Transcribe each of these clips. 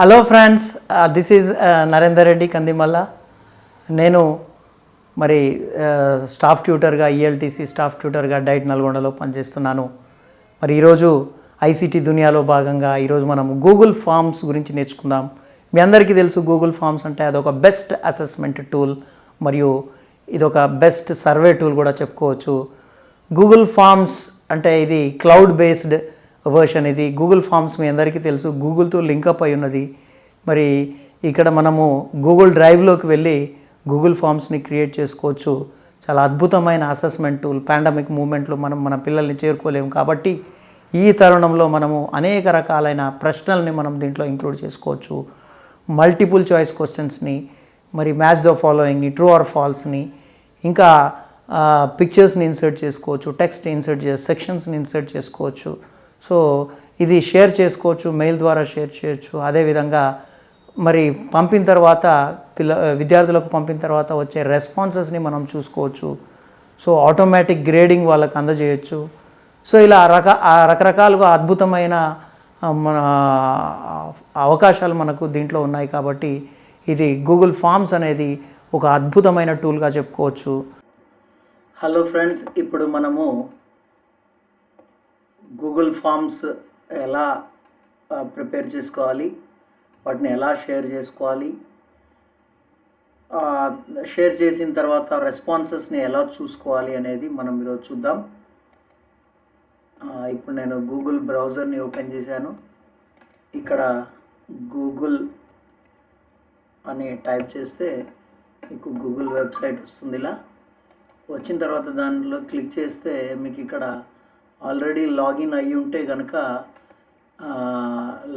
Hello friends, this is Narender Reddy Kandimalla. నేను మరి staff ట్యూటర్గా ఈఎల్టీసీ staff ట్యూటర్గా diet నల్గొండలో పనిచేస్తున్నాను. మరి ఈరోజు ఐసీటీ దునియాలో భాగంగా ఈరోజు మనం గూగుల్ ఫామ్స్ గురించి నేర్చుకుందాం. మీ అందరికీ తెలుసు గూగుల్ ఫామ్స్ అంటే అదొక బెస్ట్ అసెస్మెంట్ టూల్ మరియు ఇదొక బెస్ట్ సర్వే టూల్ కూడా చెప్పుకోవచ్చు. గూగుల్ ఫామ్స్ అంటే ఇది క్లౌడ్ బేస్డ్ వర్షన్. ఇది గూగుల్ ఫామ్స్ మీ అందరికీ తెలుసు, గూగుల్తో లింకప్ అయి ఉన్నది. మరి ఇక్కడ మనము గూగుల్ డ్రైవ్లోకి వెళ్ళి గూగుల్ ఫామ్స్ని క్రియేట్ చేసుకోవచ్చు. చాలా అద్భుతమైన అసెస్మెంట్ టూల్. పాండమిక్ మూమెంట్లో మనం మన పిల్లల్ని చేరుకోలేము కాబట్టి ఈ తరుణంలో మనము అనేక రకాలైన ప్రశ్నల్ని మనం దీంట్లో ఇంక్లూడ్ చేసుకోవచ్చు. మల్టిపుల్ చాయిస్ క్వశ్చన్స్ని, మరి మ్యాచ్ ద ఫాలోయింగ్ని, ట్రూ ఆర్ ఫాల్స్ని, ఇంకా పిక్చర్స్ని ఇన్సర్ట్ చేసుకోవచ్చు, టెక్స్ట్ ఇన్సర్ట్ సెక్షన్స్ని ఇన్సర్ట్ చేసుకోవచ్చు. సో ఇది షేర్ చేసుకోవచ్చు, మెయిల్ ద్వారా షేర్ చేయొచ్చు. అదేవిధంగా మరి పంపిన తర్వాత విద్యార్థులకు పంపిన తర్వాత వచ్చే రెస్పాన్సెస్ని మనం చూసుకోవచ్చు. సో ఆటోమేటిక్ గ్రేడింగ్ వాళ్ళకి అందజేయచ్చు. సో ఇలా రకరకాలుగా అద్భుతమైన మన అవకాశాలు మనకు దీంట్లో ఉన్నాయి కాబట్టి ఇది గూగుల్ ఫామ్స్ అనేది ఒక అద్భుతమైన టూల్గా చెప్పుకోవచ్చు. హలో ఫ్రెండ్స్, ఇప్పుడు మనము గూగుల్ ఫామ్స్ ఎలా ప్రిపేర్ చేసుకోవాలి, వాటిని ఎలా షేర్ చేసుకోవాలి, షేర్ చేసిన తర్వాత రెస్పాన్సెస్ని ఎలా చూసుకోవాలి అనేది మనం ఈరోజు చూద్దాం. ఇప్పుడు నేను గూగుల్ బ్రౌజర్ని ఓపెన్ చేశాను. ఇక్కడ గూగుల్ అని టైప్ చేస్తే మీకు గూగుల్ వెబ్సైట్ వస్తుంది. ఇలా వచ్చిన తర్వాత దానిలో క్లిక్ చేస్తే మీకు ఇక్కడ ఆల్రెడీ లాగిన్ అయ్యి ఉంటే కనుక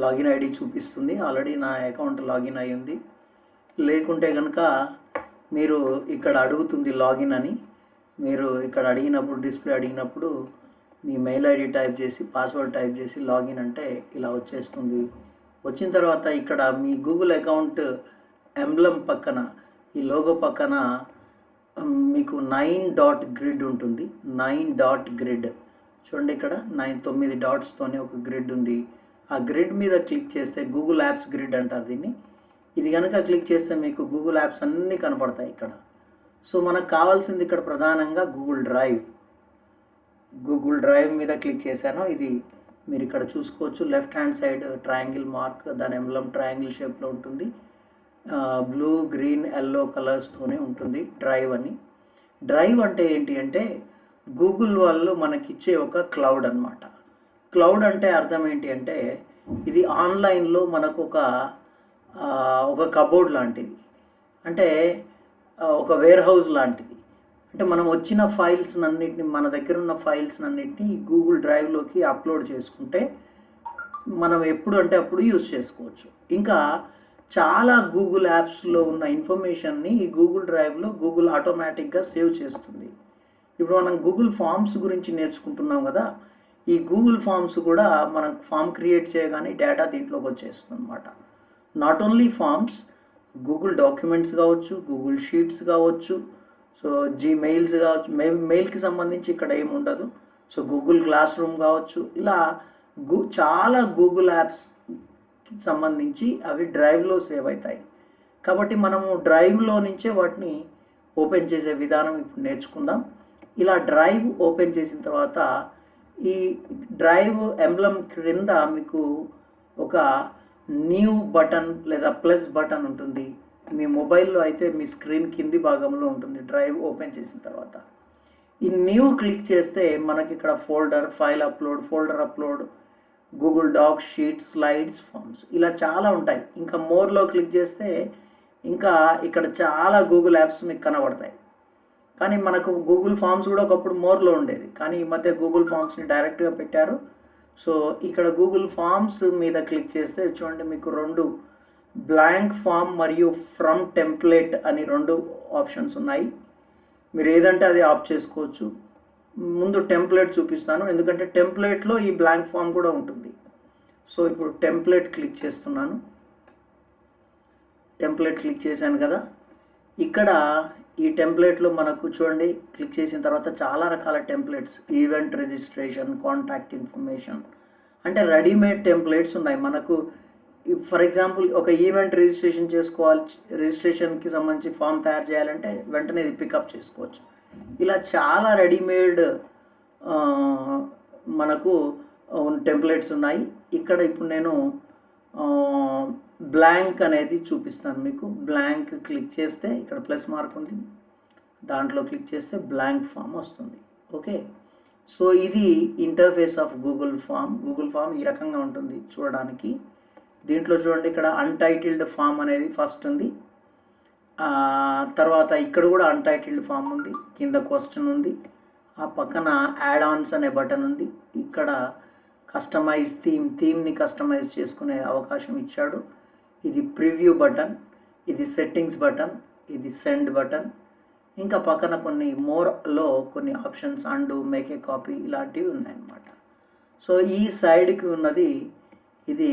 లాగిన్ ఐడి చూపిస్తుంది. ఆల్రెడీ నా అకౌంట్ లాగిన్ అయ్యి ఉంది. లేకుంటే కనుక మీరు ఇక్కడ అడుగుతుంది లాగిన్ అని. మీరు ఇక్కడ అడిగినప్పుడు డిస్ప్లే అడిగినప్పుడు మీ మెయిల్ ఐడి టైప్ చేసి పాస్వర్డ్ టైప్ చేసి లాగిన్ అంటే ఇలా వచ్చేస్తుంది. వచ్చిన తర్వాత ఇక్కడ మీ గూగుల్ అకౌంట్ ఎంబ్లమ్ పక్కన ఈ లోగో పక్కన మీకు 9 గ్రిడ్ ఉంటుంది. 9 గ్రిడ్ చూడండి, ఇక్కడ 9 డాట్స్తోనే ఒక గ్రిడ్ ఉంది. ఆ గ్రిడ్ మీద క్లిక్ చేస్తే గూగుల్ యాప్స్ గ్రిడ్ అంటారు దీన్ని. ఇది కనుక క్లిక్ చేస్తే మీకు గూగుల్ యాప్స్ అన్నీ కనపడతాయి ఇక్కడ. సో మనకు కావాల్సింది ఇక్కడ ప్రధానంగా గూగుల్ డ్రైవ్ మీద క్లిక్ చేశాను. ఇది మీరు ఇక్కడ చూసుకోవచ్చు. Left hand side triangle mark, దాని ఎంబ్లమ్ ట్రయాంగిల్ షేప్లో ఉంటుంది. బ్లూ, గ్రీన్, ఎల్లో కలర్స్తోనే ఉంటుంది డ్రైవ్ అని. డ్రైవ్ అంటే ఏంటి అంటే గూగుల్ వాళ్ళు మనకిచ్చే ఒక క్లౌడ్ అన్నమాట. క్లౌడ్ అంటే అర్థం ఏంటి అంటే ఇది ఆన్లైన్లో మనకు ఒక కబోర్డ్ లాంటిది, అంటే ఒక వేర్ హౌస్ లాంటిది. అంటే మనం వచ్చిన ఫైల్స్ అన్నిటిని, మన దగ్గర ఉన్న ఫైల్స్ అన్నిటిని గూగుల్ డ్రైవ్లోకి అప్లోడ్ చేసుకుంటే మనం ఎప్పుడు అంటే అప్పుడు యూజ్ చేసుకోవచ్చు. ఇంకా చాలా గూగుల్ యాప్స్లో ఉన్న ఇన్ఫర్మేషన్ని ఈ గూగుల్ డ్రైవ్లో గూగుల్ ఆటోమేటిక్గా సేవ్ చేస్తుంది. ఇప్పుడు మనం గూగుల్ ఫామ్స్ గురించి నేర్చుకుంటున్నాం కదా. ఈ గూగుల్ ఫామ్స్ కూడా మనం ఫామ్ క్రియేట్ చేయగానే డేటా దీంట్లోకి వచ్చేస్తుంది అనమాట. Not only forms, Google documents కావచ్చు, గూగుల్ షీట్స్ కావచ్చు, సో జీమెయిల్స్ కావచ్చు. మెయిల్కి సంబంధించి ఇక్కడ ఏమి ఉండదు. సో గూగుల్ క్లాస్ రూమ్ కావచ్చు. ఇలా చాలా గూగుల్ యాప్స్ సంబంధించి అవి డ్రైవ్లో సేవ్ అవుతాయి. కాబట్టి మనము డ్రైవ్లో నుంచే వాటిని ఓపెన్ చేసే విధానం ఇప్పుడు నేర్చుకుందాం. ఇలా డ్రైవ్ ఓపెన్ చేసిన తర్వాత ఈ డ్రైవ్ ఎంబ్లమ్ క్రింద మీకు ఒక న్యూ బటన్ లేదా ప్లస్ బటన్ ఉంటుంది. మీ మొబైల్లో అయితే మీ స్క్రీన్ కింది భాగంలో ఉంటుంది. డ్రైవ్ ఓపెన్ చేసిన తర్వాత ఈ న్యూ క్లిక్ చేస్తే మనకి ఇక్కడ folder, file upload, folder upload, Google Docs, sheets, slides, forms ఇలా చాలా ఉంటాయి. ఇంకా మోర్లో క్లిక్ చేస్తే ఇంకా ఇక్కడ చాలా గూగుల్ యాప్స్ మీకు కనబడతాయి. కానీ మనకు గూగుల్ ఫామ్స్ కూడా ఒకప్పుడు మోర్లో ఉండేది, కానీ ఈ మధ్య గూగుల్ ఫామ్స్ని డైరెక్ట్గా పెట్టారు. సో ఇక్కడ గూగుల్ ఫామ్స్ మీద క్లిక్ చేస్తే చూడండి, మీకు 2 బ్లాంక్ ఫామ్ మరియు ఫ్రమ్ టెంప్లెట్ అని 2 ఆప్షన్స్ ఉన్నాయి. మీరు ఏదంటే అది ఆఫ్ చేసుకోవచ్చు. ముందు టెంప్లెట్ చూపిస్తాను, ఎందుకంటే టెంప్లెట్లో ఈ బ్లాంక్ ఫామ్ కూడా ఉంటుంది. సో ఇప్పుడు టెంప్లెట్ క్లిక్ చేస్తున్నాను. టెంప్లెట్ క్లిక్ చేశాను కదా. ఇక్కడ ఈ టెంప్లెట్లో మనకు చూడండి, క్లిక్ చేసిన తర్వాత చాలా రకాల templates, event registration, contact information, అంటే రెడీమేడ్ టెంప్లెట్స్ ఉన్నాయి. మనకు ఫర్ ఎగ్జాంపుల్ ఒక ఈవెంట్ రిజిస్ట్రేషన్ చేసుకోవాలి, రిజిస్ట్రేషన్కి సంబంధించి ఫామ్ తయారు చేయాలంటే వెంటనే ఇది పికప్ చేసుకోవచ్చు. ఇలా చాలా రెడీమేడ్ మనకు టెంప్లెట్స్ ఉన్నాయి. ఇక్కడ ఇప్పుడు నేను బ్లాంక్ అనేది చూపిస్తాను మీకు. బ్లాంక్ క్లిక్ చేస్తే ఇక్కడ ప్లస్ మార్క్ ఉంది, దాంట్లో క్లిక్ చేస్తే బ్లాంక్ ఫామ్ వస్తుంది. ఓకే, సో ఇది interface of Google form. Google form ఈ రకంగా ఉంటుంది చూడడానికి. దీంట్లో చూడండి, ఇక్కడ అన్టైటిల్డ్ ఫామ్ అనేది ఫస్ట్ ఉంది, తర్వాత ఇక్కడ కూడా అన్టైటిల్డ్ ఫామ్ ఉంది, కింద క్వశ్చన్ ఉంది, ఆ పక్కన యాడ్ ఆన్స్ అనే బటన్ ఉంది, ఇక్కడ కస్టమైజ్ థీమ్ని కస్టమైజ్ చేసుకునే అవకాశం ఇచ్చాడు. ఇది ప్రివ్యూ బటన్, ఇది సెట్టింగ్స్ బటన్, ఇది సెండ్ బటన్, ఇంకా పక్కన కొన్ని మోర్లో కొన్ని options, and, make a copy ఇలాంటివి ఉన్నాయన్నమాట. సో ఈ సైడ్కి ఉన్నది ఇది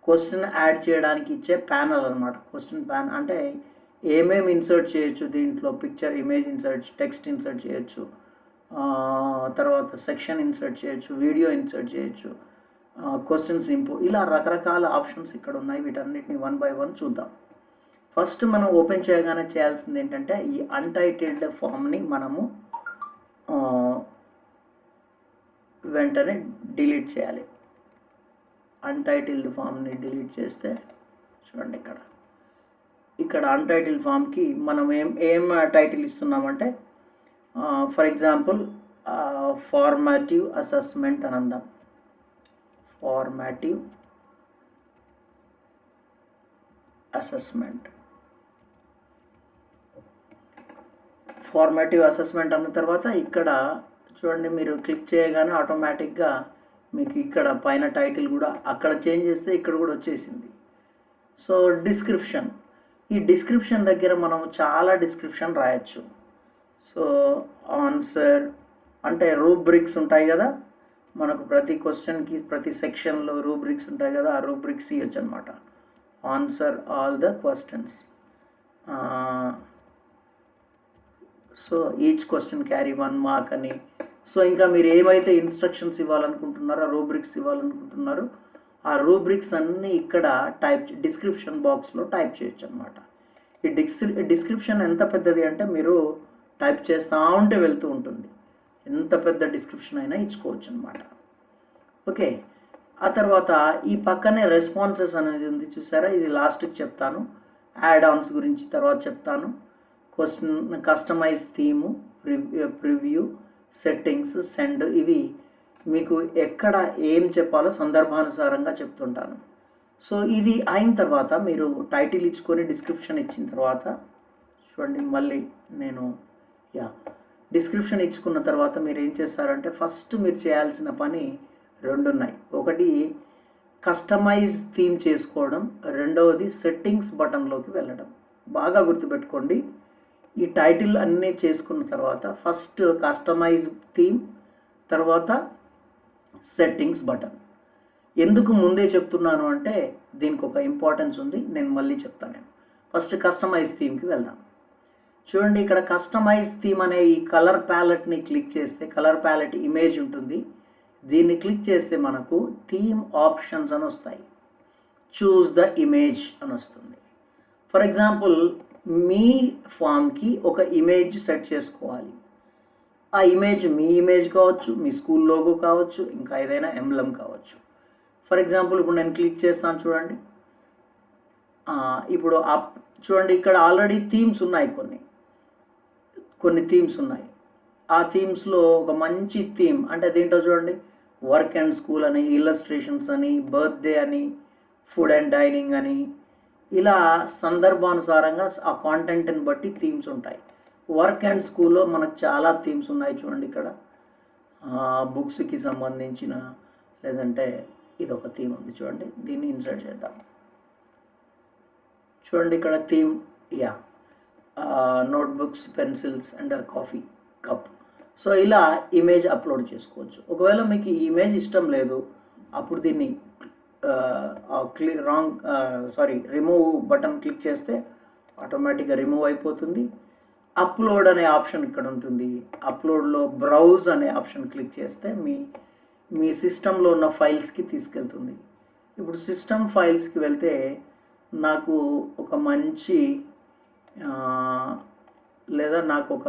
క్వశ్చన్ యాడ్ చేయడానికి ఇచ్చే ప్యానల్ అనమాట. క్వశ్చన్ ప్యాన్ అంటే ఏమేమి ఇన్సర్ట్ చేయొచ్చు దీంట్లో, picture, image insert, text insert చేయొచ్చు, తర్వాత సెక్షన్ ఇన్సర్ట్ చేయొచ్చు, వీడియో ఇన్సర్ట్ చేయొచ్చు, క్వశ్చన్స్ ఇంపోర్ట్, ఇలా రకరకాల ఆప్షన్స్ ఇక్కడ ఉన్నాయి. వీటన్నిటిని 1 by 1 చూద్దాం. ఫస్ట్ మనం ఓపెన్ చేయగానే చేయాల్సింది ఏంటంటే ఈ అన్టైటిల్డ్ ఫామ్ని మనము వెంటనే డిలీట్ చేయాలి. అన్టైటిల్డ్ ఫామ్ని డిలీట్ చేస్తే చూడండి, ఇక్కడ అన్టైటిల్డ్ ఫామ్కి మనం ఏం టైటిల్ ఇస్తున్నామంటే ఫర్ ఎగ్జాంపుల్ ఫార్మాటివ్ అసెస్మెంట్ అని అందాం. ఫార్మాటివ్ అసెస్మెంట్ అన్న తర్వాత ఇక్కడ చూడండి, మీరు క్లిక్ చేయగానే ఆటోమేటిక్గా మీకు ఇక్కడ పైన టైటిల్ కూడా అక్కడ చేంజ్ చేస్తే ఇక్కడ కూడా వచ్చేసింది. సో ఈ డిస్క్రిప్షన్ దగ్గర మనం చాలా డిస్క్రిప్షన్ రాయొచ్చు. సో ఆన్సర్ అంటే రూబ్రిక్స్ ఉంటాయి కదా, మనకు ప్రతి క్వశ్చన్కి ప్రతి సెక్షన్లో రూబ్రిక్స్ ఉంటాయి కదా, ఆ రూబ్రిక్స్ ఇవ్వచ్చు అనమాట. Answer all the questions, so each question carry 1 mark అని. సో ఇంకా మీరు ఏమైతే ఇన్స్ట్రక్షన్స్ ఇవ్వాలనుకుంటున్నారో, రూబ్రిక్స్ ఇవ్వాలనుకుంటున్నారో ఆ రూబ్రిక్స్ అన్నీ ఇక్కడ డిస్క్రిప్షన్ బాక్స్లో టైప్ చేయొచ్చు అనమాట. ఈ డిస్క్రిప్షన్ ఎంత పెద్దది అంటే మీరు టైప్ చేస్తూ ఉంటే వెళ్తూ ఉంటుంది, ఎంత పెద్ద డిస్క్రిప్షన్ అయినా ఇచ్చుకోవచ్చు అనమాట. ఓకే, ఆ తర్వాత ఈ పక్కనే రెస్పాన్సెస్ అనేది ఉంది చూసారా, ఇది లాస్ట్కి చెప్తాను. యాడ్ ఆన్స్ గురించి తర్వాత చెప్తాను. Question, customise theme, preview, settings, send, ఇవి మీకు ఎక్కడ ఏం చెప్పాలో సందర్భానుసారంగా చెప్తుంటాను. సో ఇది అయిన తర్వాత మీరు టైటిల్ ఇచ్చుకొని డిస్క్రిప్షన్ ఇచ్చిన తర్వాత చూడండి, మళ్ళీ నేను డిస్క్రిప్షన్ ఇచ్చుకున్న తర్వాత మీరు ఏం చేస్తారంటే ఫస్ట్ మీరు చేయాల్సిన పని 2 ఉన్నాయి. ఒకటి కస్టమైజ్ థీమ్ చేసుకోవడం, రెండవది సెట్టింగ్స్ బటన్లోకి వెళ్ళడం. బాగా గుర్తుపెట్టుకోండి, ఈ టైటిల్ అన్నీ చేసుకున్న తర్వాత ఫస్ట్ కస్టమైజ్ థీమ్, తర్వాత సెట్టింగ్స్ బటన్. ఎందుకు ముందే చెప్తున్నాను అంటే దీనికి ఒక ఇంపార్టెన్స్ ఉంది, నేను మళ్ళీ చెప్తాను. ఫస్ట్ కస్టమైజ్ థీమ్కి వెళ్దాం. చూడండి, ఇక్కడ కస్టమైజ్ థీమ్ అనే ఈ కలర్ ప్యాలెట్ని క్లిక్ చేస్తే, కలర్ ప్యాలెట్ ఇమేజ్ ఉంటుంది, దీన్ని క్లిక్ చేస్తే మనకు థీమ్ ఆప్షన్స్ అని వస్తాయి. చూస్ ద ఇమేజ్ అని వస్తుంది. ఫర్ ఎగ్జాంపుల్ మీ ఫామ్కి ఒక ఇమేజ్ సెట్ చేసుకోవాలి. ఆ ఇమేజ్ మీ ఇమేజ్ కావచ్చు, మీ స్కూల్ లోగో కావచ్చు, ఇంకా ఏదైనా ఎంబ్లమ్ కావచ్చు. ఫర్ ఎగ్జాంపుల్ ఇప్పుడు నేను క్లిక్ చేస్తాను చూడండి, ఇప్పుడు చూడండి ఇక్కడ ఆల్రెడీ థీమ్స్ ఉన్నాయి, కొన్ని థీమ్స్ ఉన్నాయి. ఆ థీమ్స్లో ఒక మంచి థీమ్ అంటే దీంట్లో చూడండి, వర్క్ అండ్ స్కూల్ అని, ఇల్లస్ట్రేషన్స్ అని, బర్త్డే అని, ఫుడ్ అండ్ డైనింగ్ అని, ఇలా సందర్భానుసారంగా ఆ కాంటెంట్ని బట్టి థీమ్స్ ఉంటాయి. వర్క్ అండ్ స్కూల్లో మనకు చాలా థీమ్స్ ఉన్నాయి చూడండి. ఇక్కడ బుక్స్కి సంబంధించిన, లేదంటే ఇది ఒక థీమ్ ఉంది చూడండి, దీన్ని ఇన్సర్ట్ చేద్దాం. చూడండి ఇక్కడ theme, notebooks, pencils and coffee cup. So ఇలా ఇమేజ్ అప్లోడ్ చేసుకోవచ్చు. ఒకవేళ మీకు ఈ ఇమేజ్ ఇష్టం లేదు, అప్పుడు దీన్ని రిమూవ్ బటన్ క్లిక్ చేస్తే ఆటోమేటిక్గా రిమూవ్ అయిపోతుంది. అప్లోడ్ అనే ఆప్షన్ ఇక్కడ ఉంటుంది. అప్లోడ్లో బ్రౌజ్ అనే ఆప్షన్ క్లిక్ చేస్తే మీ సిస్టంలో ఉన్న ఫైల్స్కి తీసుకెళ్తుంది. ఇప్పుడు సిస్టమ్ ఫైల్స్కి వెళ్తే నాకు ఒక మంచి లేదా నాకు ఒక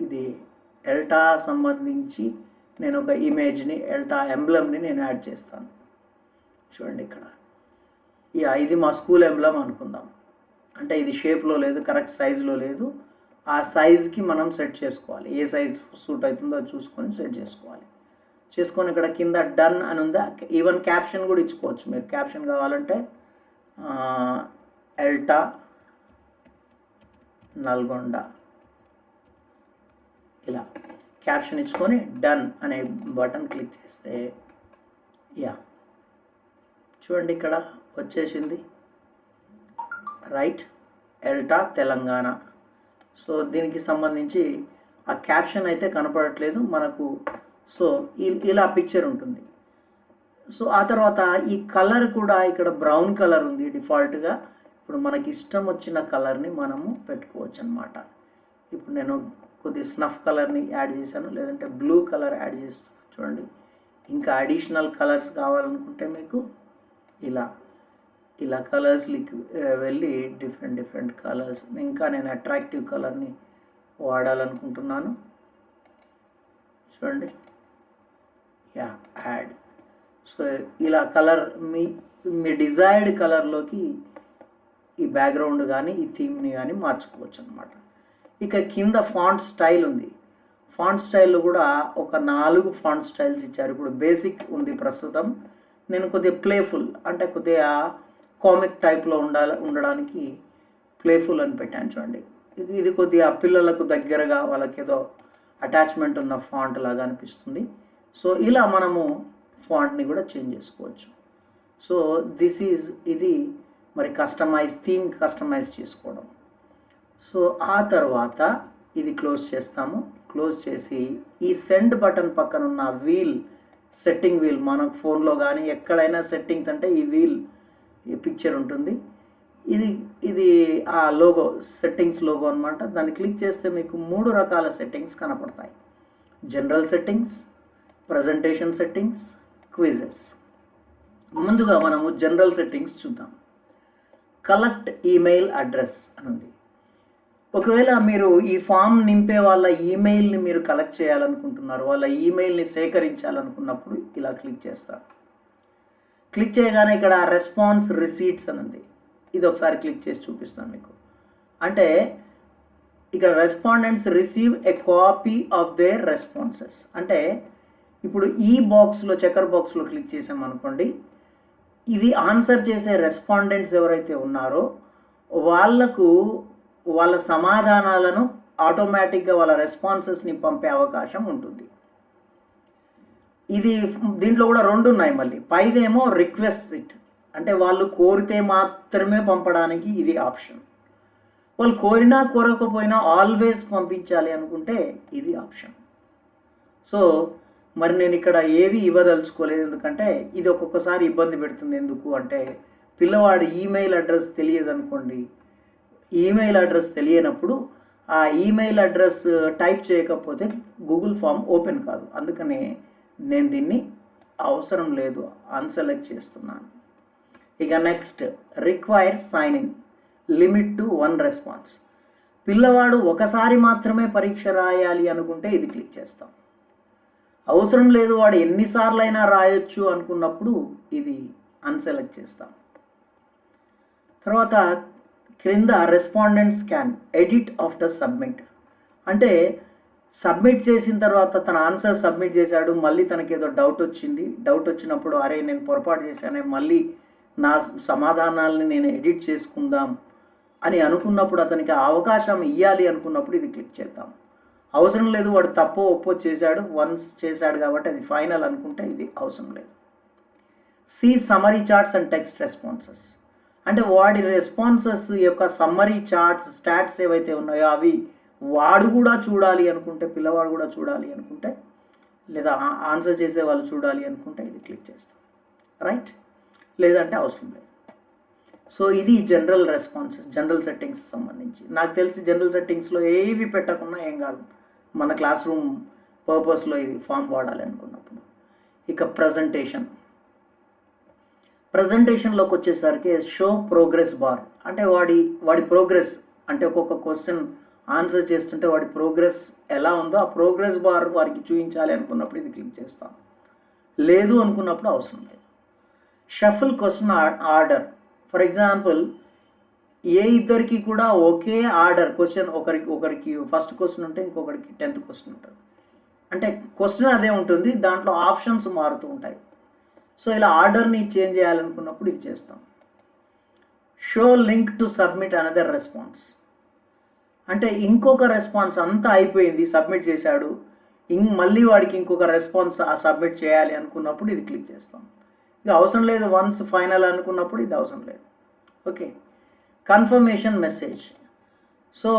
ఇది ఎల్టా సంబంధించి నేను ఒక ఇమేజ్ని ఎల్టా ఎంబ్లమ్ని నేను యాడ్ చేస్తాను. చూడండి ఇక్కడ ఇది మా స్కూల్ ఎంబ్లమ్ అనుకుందాం. అంటే ఇది షేప్లో లేదు, కరెక్ట్ సైజులో లేదు. ఆ సైజ్కి మనం సెట్ చేసుకోవాలి. ఏ సైజ్ సూట్ అవుతుందో అది చూసుకొని సెట్ చేసుకోవాలి. చేసుకొని ఇక్కడ కింద డన్ అని ఉందా, ఈవెన్ క్యాప్షన్ కూడా ఇచ్చుకోవచ్చు. మీరు క్యాప్షన్ కావాలంటే ఎల్టా నల్గొండ ఇలా క్యాప్షన్ ఇచ్చుకొని డన్ అనే బటన్ క్లిక్ చేస్తే చూడండి ఇక్కడ వచ్చేసింది, రైట్, ఎల్టా తెలంగాణ. సో దీనికి సంబంధించి ఆ క్యాప్షన్ అయితే కనపడట్లేదు మనకు. సో ఇలా పిక్చర్ ఉంటుంది. సో ఆ తర్వాత ఈ కలర్ కూడా ఇక్కడ బ్రౌన్ కలర్ ఉంది డిఫాల్ట్గా. ఇప్పుడు మనకి ఇష్టం వచ్చిన కలర్ని మనము పెట్టుకోవచ్చు అన్నమాట. ఇప్పుడు నేను కొద్ది స్నఫ్ కలర్ని యాడ్ చేశాను, లేదంటే బ్లూ కలర్ యాడ్ చేస్తాను. చూడండి, ఇంకా అడిషనల్ కలర్స్ కావాలనుకుంటే మీకు ఇలా కలర్స్కి వెళ్ళి డిఫరెంట్ కలర్స్, ఇంకా నేను అట్రాక్టివ్ కలర్ని వాడాలనుకుంటున్నాను. చూడండి, యాడ్. సో ఇలా కలర్ మీ డిజైర్డ్ కలర్లోకి ఈ బ్యాక్గ్రౌండ్ కానీ ఈ థీమ్ని కానీ మార్చుకోవచ్చు అనమాట. ఇక కింద ఫాంట్ స్టైల్ ఉంది. ఫాంట్ స్టైల్లో కూడా ఒక 4 ఫాంట్ స్టైల్స్ ఇచ్చారు. ఇప్పుడు బేసిక్ ఉంది ప్రస్తుతం. నేను కొద్దిగా ప్లేఫుల్ అంటే కొద్దిగా కామిక్ టైప్లో ఉండడానికి ప్లేఫుల్ అని పెట్టాను. చూడండి, ఇది కొద్దిగా పిల్లలకు దగ్గరగా వాళ్ళకి ఏదో అటాచ్మెంట్ ఉన్న ఫాంట్ లాగా అనిపిస్తుంది. సో ఇలా మనము ఫాంట్ని కూడా చేంజ్ చేసుకోవచ్చు. సో ఇది మరి థీమ్ కస్టమైజ్ చేసుకోవడం. సో ఆ తర్వాత ఇది క్లోజ్ చేస్తాము. క్లోజ్ చేసి ఈ సెండ్ బటన్ పక్కన ఉన్న సెట్టింగ్ వీల్, మన ఫోన్లో కానీ ఎక్కడైనా సెట్టింగ్స్ అంటే ఈ పిక్చర్ ఉంటుంది. ఇది ఆ లోగో, సెట్టింగ్స్ లోగో అనమాట. దాన్ని క్లిక్ చేస్తే మీకు 3 రకాల సెట్టింగ్స్ కనపడతాయి. General settings, presentation settings, quizzes. ముందుగా మనము జనరల్ సెట్టింగ్స్ చూద్దాం. కలెక్ట్ ఈమెయిల్ అడ్రస్ అని ఉంది. ఒకవేళ మీరు ఈ ఫామ్ నింపే వాళ్ళ ఈమెయిల్ని మీరు కలెక్ట్ చేయాలనుకుంటున్నారు, వాళ్ళ ఈమెయిల్ని సేకరించాలనుకున్నప్పుడు ఇలా క్లిక్ చేస్తారు. క్లిక్ చేయగానే ఇక్కడ రెస్పాన్స్ రిసీట్స్ అని ఉంది. ఇది ఒకసారి క్లిక్ చేసి చూపిస్తాను మీకు. అంటే ఇక్కడ respondents receive a copy of their responses. అంటే ఇప్పుడు ఈ బాక్స్లో, చెక్కర్ బాక్స్లో క్లిక్ చేసామనుకోండి, ఇది ఆన్సర్ చేసే రెస్పాండెంట్స్ ఎవరైతే ఉన్నారో వాళ్ళ సమాధానాలను ఆటోమేటిక్గా వాళ్ళ రెస్పాన్సెస్ని పంపే అవకాశం ఉంటుంది. దీంట్లో కూడా 2 ఉన్నాయి. మళ్ళీ పైదేమో రిక్వెస్ట్ ఇట్, అంటే వాళ్ళు కోరితే మాత్రమే పంపడానికి ఇది ఆప్షన్. వాళ్ళు కోరినా కోరకపోయినా ఆల్వేస్ పంపించాలి అనుకుంటే ఇది ఆప్షన్. సో మరి నేను ఇక్కడ ఏవి ఇవ్వదలుచుకోలేదు, ఎందుకంటే ఇది ఒక్కొక్కసారి ఇబ్బంది పెడుతుంది. ఎందుకు అంటే పిల్లవాడు ఈమెయిల్ అడ్రస్ తెలియదు అనుకోండి. ఈమెయిల్ అడ్రస్ తెలియనప్పుడు ఆ ఈమెయిల్ అడ్రస్ టైప్ చేయకపోతే గూగుల్ ఫామ్ ఓపెన్ కాదు. అందుకనే నేను దీన్ని అవసరం లేదు అన్సెలెక్ట్ చేస్తున్నాను. ఇక next, require sign in, limit to 1 response. పిల్లవాడు ఒకసారి మాత్రమే పరీక్ష రాయాలి అనుకుంటే ఇది క్లిక్ చేస్తాం. అవసరం లేదు, వాడు ఎన్నిసార్లు అయినా రాయొచ్చు అనుకున్నప్పుడు ఇది అన్సెలెక్ట్ చేస్తాం. తర్వాత క్రింద respondents can edit after submit. అంటే సబ్మిట్ చేసిన తర్వాత తన ఆన్సర్ సబ్మిట్ చేశాడు, మళ్ళీ తనకి ఏదో డౌట్ వచ్చినప్పుడు అరే నేను పొరపాటు చేశానే, మళ్ళీ నా సమాధానాలని నేను ఎడిట్ చేసుకుందాం అని అనుకున్నప్పుడు, అతనికి అవకాశం ఇవ్వాలి అనుకున్నప్పుడు ఇది క్లిక్ చేద్దాం. అవసరం లేదు, వాడు తప్పో ఒప్పో చేశాడు, వన్స్ చేశాడు కాబట్టి అది ఫైనల్ అనుకుంటే ఇది అవసరం లేదు. See summary charts and text responses. అంటే వాడి రెస్పాన్సెస్ యొక్క సమ్మరీ చార్ట్స్, స్టాట్స్ ఏవైతే ఉన్నాయో అవి వాడు కూడా చూడాలి అనుకుంటే, పిల్లవాడు కూడా చూడాలి అనుకుంటే, లేదా ఆన్సర్ చేసే వాళ్ళు చూడాలి అనుకుంటే ఇది క్లిక్ చేస్తాం, రైట్. లేదంటే అవసరం లేదు. సో ఇది జనరల్ రెస్పాన్సెస్, జనరల్ సెట్టింగ్స్ సంబంధించి. నాకు తెలిసి జనరల్ సెట్టింగ్స్లో ఏవి పెట్టకుండా ఏం కాదు, మన క్లాస్ రూమ్ పర్పస్లో ఇది ఫామ్ వాడాలి అనుకున్నప్పుడు. ఇక ప్రజెంటేషన్లోకి వచ్చేసరికి షో ప్రోగ్రెస్ బార్ అంటే వాడి ప్రోగ్రెస్ అంటే ఒక్కొక్క క్వశ్చన్ ఆన్సర్ చేస్తుంటే వాడి ప్రోగ్రెస్ ఎలా ఉందో ఆ ప్రోగ్రెస్ బార్ వారికి చూపించాలి అనుకున్నప్పుడు ఇది క్లిక్ చేస్తాం. లేదు అనుకున్నప్పుడు అవసరం లేదు. Shuffle question order, for example ఏ ఇద్దరికి కూడా ఒకే ఆర్డర్ క్వశ్చన్, ఒకరికి ఫస్ట్ క్వశ్చన్ ఉంటే ఇంకొకరికి 10th క్వశ్చన్ ఉంటుంది. అంటే క్వశ్చన్ అదే ఉంటుంది, దాంట్లో ఆప్షన్స్ మారుతూ ఉంటాయి. సో ఇలా ఆర్డర్ని చేంజ్ చేయాలనుకున్నప్పుడు ఇది చేస్తాం. Show link to submit another response, అంటే ఇంకొక రెస్పాన్స్ అంతా అయిపోయింది, సబ్మిట్ చేశాడు, మళ్ళీ వాడికి ఇంకొక రెస్పాన్స్ సబ్మిట్ చేయాలి అనుకున్నప్పుడు ఇది క్లిక్ చేస్తాం. ఇది అవసరం లేదు, వన్స్ ఫైనల్ అనుకున్నప్పుడు ఇది అవసరం లేదు. Okay, confirmation message. So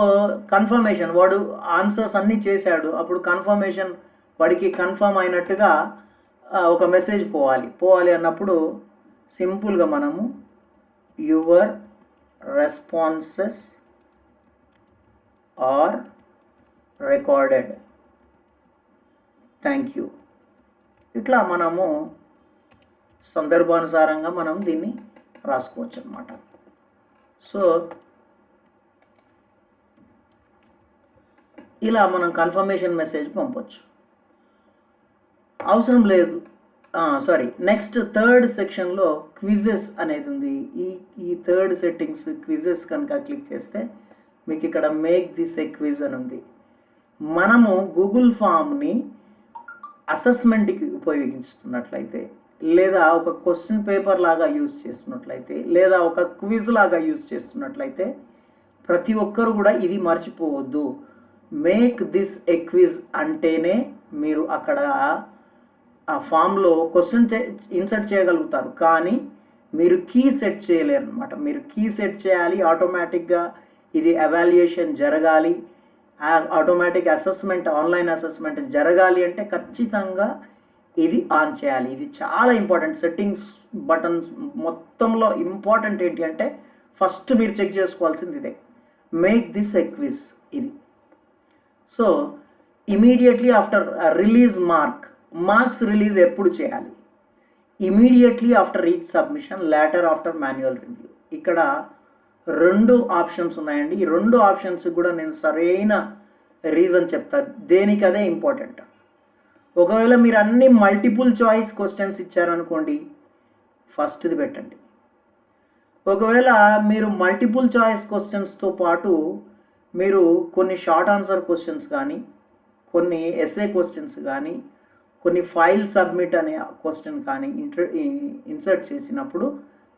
confirmation, వాడు ఆన్సర్స్ అన్నీ చేశాడు, అప్పుడు కన్ఫర్మేషన్ వాడికి కన్ఫర్మ్ అయినట్టుగా ఒక మెసేజ్ పోవాలి అన్నప్పుడు సింపుల్గా మనము your responses are recorded, thank you, ఇట్లా మనము సందర్భానుసారంగా మనం దీన్ని రాసుకోవచ్చు అన్నమాట. సో ఇలా మనం కన్ఫర్మేషన్ మెసేజ్ పంపొచ్చు. అవసరం లేదు, నెక్స్ట్ థర్డ్ సెక్షన్లో క్విజెస్ అనేది ఉంది. ఈ థర్డ్ సెట్టింగ్స్ క్విజెస్ కనుక క్లిక్ చేస్తే మీకు ఇక్కడ మేక్ దిస్ ఏ క్విజ్ అని ఉంది. మనము గూగుల్ ఫామ్ని అసెస్మెంట్కి ఉపయోగిస్తున్నట్లయితే, లేదా ఒక క్వశ్చన్ పేపర్ లాగా యూజ్ చేస్తున్నట్లయితే, లేదా ఒక క్విజ్ లాగా యూజ్ చేస్తున్నట్లయితే ప్రతి ఒక్కరు కూడా ఇది మర్చిపోవద్దు. మేక్ దిస్ ఏ క్విజ్ అంటేనే మీరు అక్కడ ఆ ఫామ్లో క్వశ్చన్ ఇన్సర్ట్ చేయగలుగుతారు, కానీ మీరు కీ సెట్ చేయలేరు అనమాట. మీరు కీ సెట్ చేయాలి, ఆటోమేటిక్గా ఇది ఎవాల్యుయేషన్ జరగాలి, ఆటోమేటిక్ అసెస్మెంట్, ఆన్లైన్ అసెస్మెంట్ జరగాలి అంటే ఖచ్చితంగా ఇది ఆన్ చేయాలి. ఇది చాలా ఇంపార్టెంట్. సెట్టింగ్స్ బటన్స్ మొత్తంలో ఇంపార్టెంట్ ఏంటి అంటే ఫస్ట్ మీరు చెక్ చేసుకోవాల్సింది ఇదే, మేక్ దిస్ ఏ క్విజ్ ఇది. So immediately after release marks release ఎప్పుడు చేయాలి? Immediately after each submission, later after manual review. ఇక్కడ 2 ఆప్షన్స్ ఉన్నాయండి. ఈ 2 ఆప్షన్స్ కూడా నేను సరైన రీజన్ చెప్తాను, దేనికి అదే ఇంపార్టెంట్. ఒకవేళ మీరు అన్ని మల్టిపుల్ చాయిస్ క్వశ్చన్స్ ఇచ్చారనుకోండి, ఫస్ట్ది పెట్టండి. ఒకవేళ మీరు మల్టిపుల్ చాయిస్ క్వశ్చన్స్తో పాటు మీరు కొన్ని షార్ట్ ఆన్సర్ క్వశ్చన్స్ కానీ, కొన్ని ఎస్ఏ క్వశ్చన్స్ కానీ, కొన్ని ఫైల్ సబ్మిట్ అనే క్వశ్చన్ కానీ ఇన్సర్ట్ చేసినప్పుడు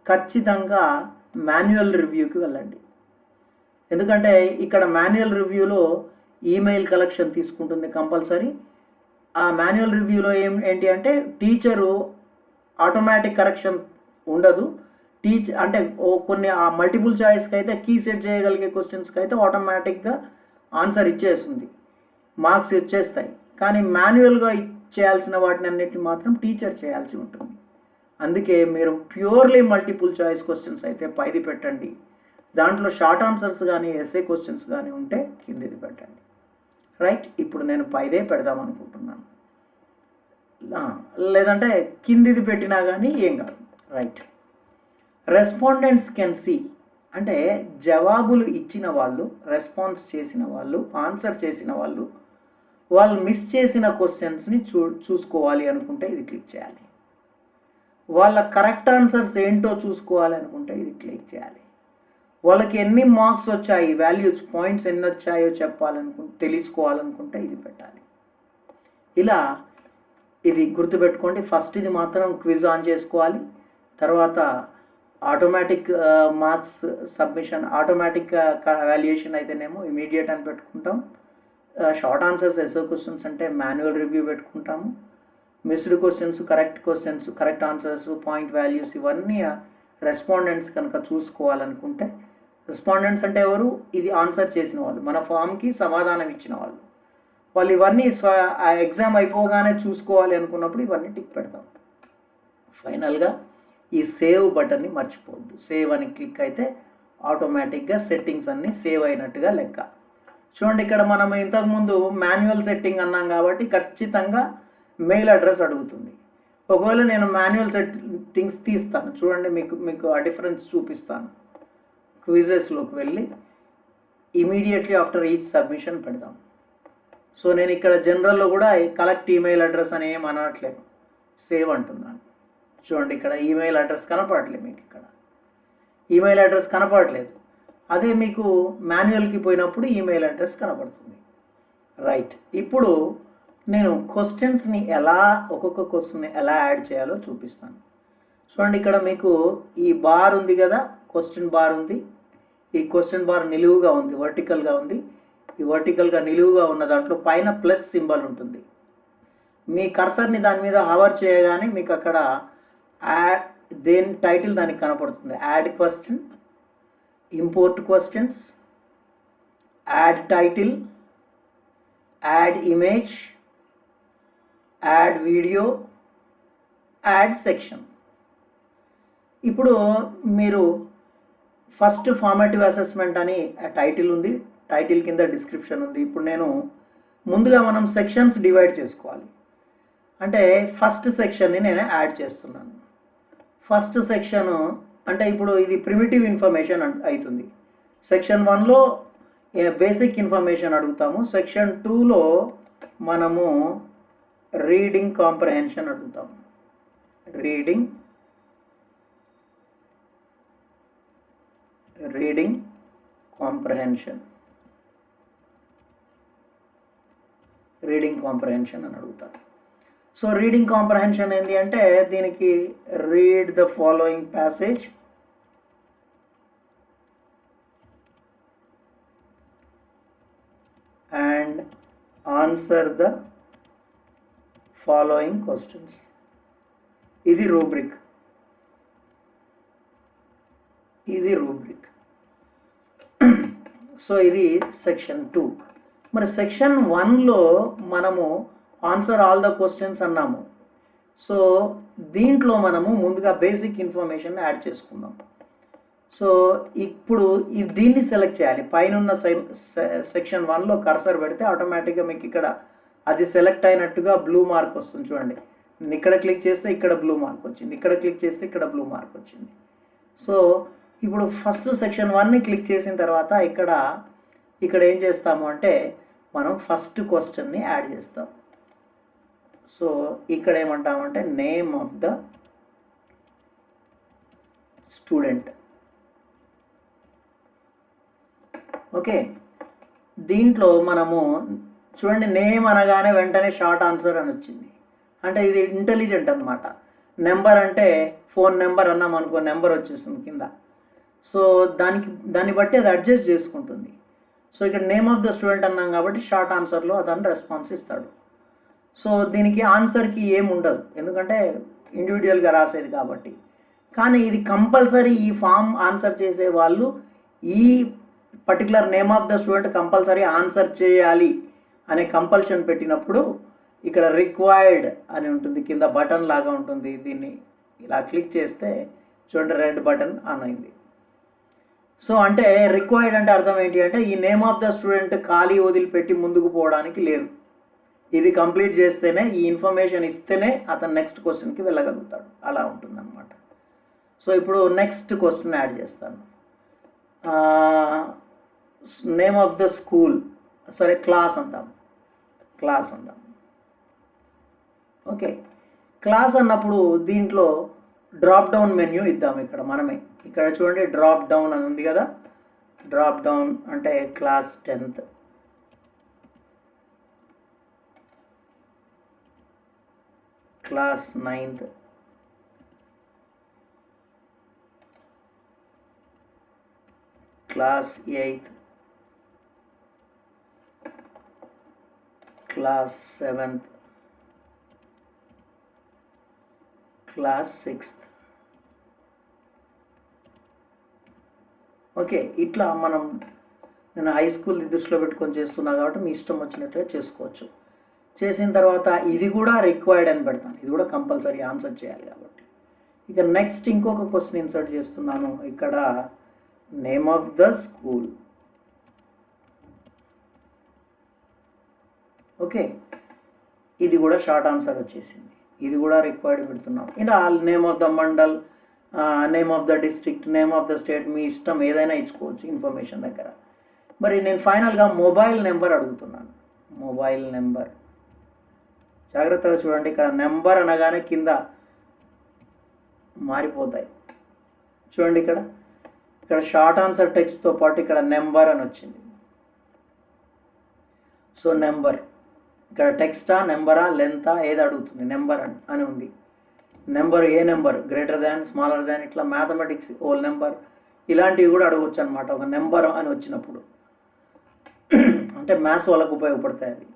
ఖచ్చితంగా మాన్యువల్ రివ్యూకి వెళ్ళండి. ఎందుకంటే ఇక్కడ మాన్యువల్ రివ్యూలో ఈమెయిల్ కలెక్షన్ తీసుకుంటుంది కంపల్సరీ. ఆ మాన్యువల్ రివ్యూలో ఏంటి అంటే టీచరు ఆటోమేటిక్ కరెక్షన్ ఉండదు. అంటే కొన్ని ఆ మల్టిపుల్ చాయిస్కి అయితే కీ సెట్ చేయగలిగే క్వశ్చన్స్కి అయితే ఆటోమేటిక్గా ఆన్సర్ ఇచ్చేస్తుంది, మార్క్స్ ఇచ్చేస్తాయి. కానీ మాన్యువల్గా చేయాల్సిన వాటిని అన్నిటిని మాత్రం టీచర్ చేయాల్సి ఉంటుంది. అందుకే మీరు ప్యూర్లీ మల్టిపుల్ చాయిస్ క్వశ్చన్స్ అయితే పైది పెట్టండి, దాంట్లో షార్ట్ ఆన్సర్స్ కానీ ఎస్ఏ క్వశ్చన్స్ కానీ ఉంటే కిందిది పెట్టండి. రైట్, ఇప్పుడు నేను పైదే పెడదాం అనుకుంటున్నాను, లేదంటే కిందిది పెట్టినా కానీ ఏం కాదు. రైట్, రెస్పాండెంట్స్ కెన్ సీ అంటే జవాబులు ఇచ్చిన వాళ్ళు, రెస్పాన్స్ చేసిన వాళ్ళు, ఆన్సర్ చేసిన వాళ్ళు మిస్ చేసిన క్వశ్చన్స్ని చూసుకోవాలి అనుకుంటే ఇది క్లిక్ చేయాలి. వాళ్ళ కరెక్ట్ ఆన్సర్స్ ఏంటో చూసుకోవాలి అనుకుంటే ఇది క్లిక్ చేయాలి. వాళ్ళకి ఎన్ని మార్క్స్ వచ్చాయి, వాల్యూస్, పాయింట్స్ ఎన్ని వచ్చాయో తెలుసుకోవాలనుకుంటే ఇది పెట్టాలి. ఇలా ఇది గుర్తుపెట్టుకోండి. ఫస్ట్ ఇది మాత్రం క్విజ్ ఆన్ చేసుకోవాలి, తర్వాత automatic marks submission, automatic valuation అయితేనేమో ఇమీడియట్ అని పెట్టుకుంటాం. షార్ట్ ఆన్సర్స్ ఎస్ఓ క్వశ్చన్స్ అంటే మాన్యువల్ రివ్యూ పెట్టుకుంటాము. Missed questions, correct answers, point values ఇవన్నీ రెస్పాండెంట్స్ కనుక చూసుకోవాలనుకుంటే, రెస్పాండెంట్స్ అంటే ఎవరు? ఇది ఆన్సర్ చేసిన వాళ్ళు, మన ఫామ్కి సమాధానం ఇచ్చిన వాళ్ళు ఇవన్నీ ఎగ్జామ్ అయిపోగానే చూసుకోవాలి అనుకున్నప్పుడు ఇవన్నీ టిక్ పెడతాం. ఫైనల్గా ఈ సేవ్ బటన్ని మర్చిపోవద్దు. సేవ్ అని క్లిక్ అయితే ఆటోమేటిక్గా సెట్టింగ్స్ అన్నీ సేవ్ అయినట్టుగా లెక్క. చూడండి, ఇక్కడ మనం ఇంతకుముందు మాన్యువల్ సెట్టింగ్ అన్నాం కాబట్టి ఖచ్చితంగా మెయిల్ అడ్రస్ అడుగుతుంది. ఒకవేళ నేను మాన్యువల్ సెట్టింగ్స్ తీస్తాను చూడండి, మీకు ఆ డిఫరెన్స్ చూపిస్తాను. క్విజెస్లోకి వెళ్ళి ఇమీడియట్లీ ఆఫ్టర్ ఈచ్ సబ్మిషన్ పెడదాం. సో నేను ఇక్కడ జనరల్లో కూడా కలెక్ట్ ఈమెయిల్ అడ్రస్ అని ఏం అనట్లేదు, సేవ్ అంటున్నాను. చూడండి ఇక్కడ ఈమెయిల్ అడ్రస్ కనపడట్లేదు, మీకు ఇక్కడ ఈమెయిల్ అడ్రస్ కనపడట్లేదు. అదే మీకు మాన్యువల్కి పోయినప్పుడు ఈమెయిల్ అడ్రస్ కనపడుతుంది. రైట్, ఇప్పుడు నేను క్వశ్చన్స్ని ఒక్కొక్క క్వశ్చన్ని ఎలా యాడ్ చేయాలో చూపిస్తాను. చూడండి ఇక్కడ మీకు ఈ బార్ ఉంది కదా, క్వశ్చన్ బార్ ఉంది. ఈ క్వశ్చన్ బార్ నిలువుగా ఉంది, వర్టికల్గా ఉంది. ఈ వర్టికల్గా నిలువుగా ఉన్న దాంట్లో పైన ప్లస్ సింబల్ ఉంటుంది. మీ కర్సర్ని దాని మీద హవర్ చేయగానే మీకు అక్కడ దేని టైటిల్ దానికి కనపడుతుంది. Add question, import questions, add title, add image, add video, add section. ఇప్పుడు మీరు ఫస్ట్ ఫార్మేటివ్ అసెస్మెంట్ అని టైటిల్ ఉంది, టైటిల్ కింద డిస్క్రిప్షన్ ఉంది. ఇప్పుడు నేను ముందుగా మనం సెక్షన్స్ డివైడ్ చేసుకోవాలి. అంటే ఫస్ట్ సెక్షన్ని నేను యాడ్ చేస్తున్నాను. ఫస్ట్ సెక్షన్ అంటే ఇప్పుడు ఇది ప్రిమిటివ్ ఇన్ఫర్మేషన్ అవుతుంది. సెక్షన్ 1లో బేసిక్ ఇన్ఫర్మేషన్ అడుగుతాము. సెక్షన్ 2లో మనము రీడింగ్ కాంప్రహెన్షన్ అడుగుతాము. రీడింగ్ కాంప్రహెన్షన్ అని అడుగుతాను. సో రీడింగ్ కాంప్రహెన్షన్ ఏంటి అంటే దీనికి read the following passage and answer the following questions. ఇది రూబ్రిక్. సో ఇది సెక్షన్ 2. మరి సెక్షన్ 1లో మనము ఆన్సర్ ఆల్ ద క్వశ్చన్స్ అన్నాము. సో దీంట్లో మనము ముందుగా బేసిక్ ఇన్ఫర్మేషన్ యాడ్ చేసుకుందాం. సో ఇప్పుడు దీన్ని సెలెక్ట్ చేయాలి. పైన సెక్షన్ 1లో కర్సర్ పెడితే ఆటోమేటిక్గా మీకు ఇక్కడ అది సెలెక్ట్ అయినట్టుగా బ్లూ మార్క్ వస్తుంది. చూడండి, నేను ఇక్కడ క్లిక్ చేస్తే ఇక్కడ బ్లూ మార్క్ వచ్చింది, ఇక్కడ క్లిక్ చేస్తే ఇక్కడ బ్లూ మార్క్ వచ్చింది. సో ఇప్పుడు ఫస్ట్ సెక్షన్ 1ని క్లిక్ చేసిన తర్వాత ఇక్కడ ఏం చేస్తాము అంటే మనం ఫస్ట్ క్వశ్చన్ని యాడ్ చేస్తాం. సో ఇక్కడ ఏమంటామంటే name of the student. Okay, దీంట్లో మనము చూడండి నేమ్ అనగానే వెంటనే షార్ట్ ఆన్సర్ అని వచ్చింది. అంటే ఇది ఇంటెలిజెంట్ అనమాట. నెంబర్ అంటే ఫోన్ నెంబర్ అన్నాం అనుకో, నెంబర్ వచ్చేస్తుంది కింద. సో దాన్ని బట్టి అది అడ్జస్ట్ చేసుకుంటుంది. సో ఇక్కడ నేమ్ ఆఫ్ ద స్టూడెంట్ అన్నాం కాబట్టి షార్ట్ ఆన్సర్లో అతను రెస్పాన్స్ ఇస్తాడు. సో దీనికి ఆన్సర్కి ఏమి ఉండదు, ఎందుకంటే ఇండివిజువల్గా రాసేది కాబట్టి. కానీ ఇది కంపల్సరీ ఈ ఫామ్ ఆన్సర్ చేసే వాళ్ళు ఈ particular name of the student compulsory answer చేయాలి అనే కంపల్షన్ పెట్టినప్పుడు ఇక్కడ రిక్వైర్డ్ అని ఉంటుంది, కింద బటన్ లాగా ఉంటుంది. దీన్ని ఇలా క్లిక్ చేస్తే చూడండి రెడ్ బటన్ ఆన్ అయింది. సో అంటే రిక్వైర్డ్ అంటే అర్థం ఏంటి అంటే ఈ నేమ్ ఆఫ్ ద స్టూడెంట్ ఖాళీ వదిలిపెట్టి ముందుకు పోవడానికి లేదు. ఇది కంప్లీట్ చేస్తేనే, ఈ ఇన్ఫర్మేషన్ ఇస్తేనే అతను నెక్స్ట్ క్వశ్చన్కి వెళ్ళగలుగుతాడు. అలా ఉంటుందన్నమాట. సో ఇప్పుడు నెక్స్ట్ క్వశ్చన్ యాడ్ చేస్తాను. నేమ్ ఆఫ్ ద స్కూల్, సరే క్లాస్ అందాం. ఓకే, క్లాస్ అన్నప్పుడు దీంట్లో డ్రాప్ డౌన్ మెన్యూ ఇద్దాం. ఇక్కడ చూడండి డ్రాప్ డౌన్ అని ఉంది కదా. డ్రాప్ డౌన్ అంటే class 10th, class 9th, class 8th, class 7th, class 6th. Okay, ఇట్లా నేను హై స్కూల్ దృష్టిలో పెట్టుకొని చేస్తున్నా కాబట్టి మీ ఇష్టం వచ్చినట్టుగా చేసుకోవచ్చు. చేసిన తర్వాత ఇది కూడా రిక్వైర్డ్ అని పెడతాను, ఇది కూడా కంపల్సరీ ఆన్సర్ చేయాలి కాబట్టి. ఇక నెక్స్ట్ ఇంకొక క్వశ్చన్ ఇన్సర్ట్ చేస్తున్నాను. ఇక్కడ name of the school. Okay, ఇది కూడా షార్ట్ ఆన్సర్ వచ్చేసింది. ఇది కూడా రిక్వైర్డ్ పెడుతున్నాం. ఇలా name of the mandal, name of the district, name of the state, మీ ఇష్టం ఏదైనా ఇచ్చుకోవచ్చు ఇన్ఫర్మేషన్ దగ్గర. మరి నేను ఫైనల్గా మొబైల్ నెంబర్ అడుగుతున్నాను. మొబైల్ నెంబర్ జాగ్రత్తగా చూడండి, ఇక్కడ నెంబర్ అనగానే కింద మారిపోతాయి. చూడండి ఇక్కడ షార్ట్ ఆన్సర్ టెక్స్ట్తో పాటు ఇక్కడ నెంబర్ అని వచ్చింది. సో నెంబర్ ఇక్కడ టెక్స్టా, నెంబరా, లెంతా ఏది అడుగుతుంది? నెంబర్ అని ఉంది. నెంబర్ ఏ number, greater than, smaller than, ఇట్లా మ్యాథమెటిక్స్ హోల్ నెంబర్ ఇలాంటివి కూడా అడగవచ్చు అనమాట ఒక నెంబర్ అని వచ్చినప్పుడు. అంటే మ్యాథ్స్ వాళ్ళకు ఉపయోగపడతాయి అవి.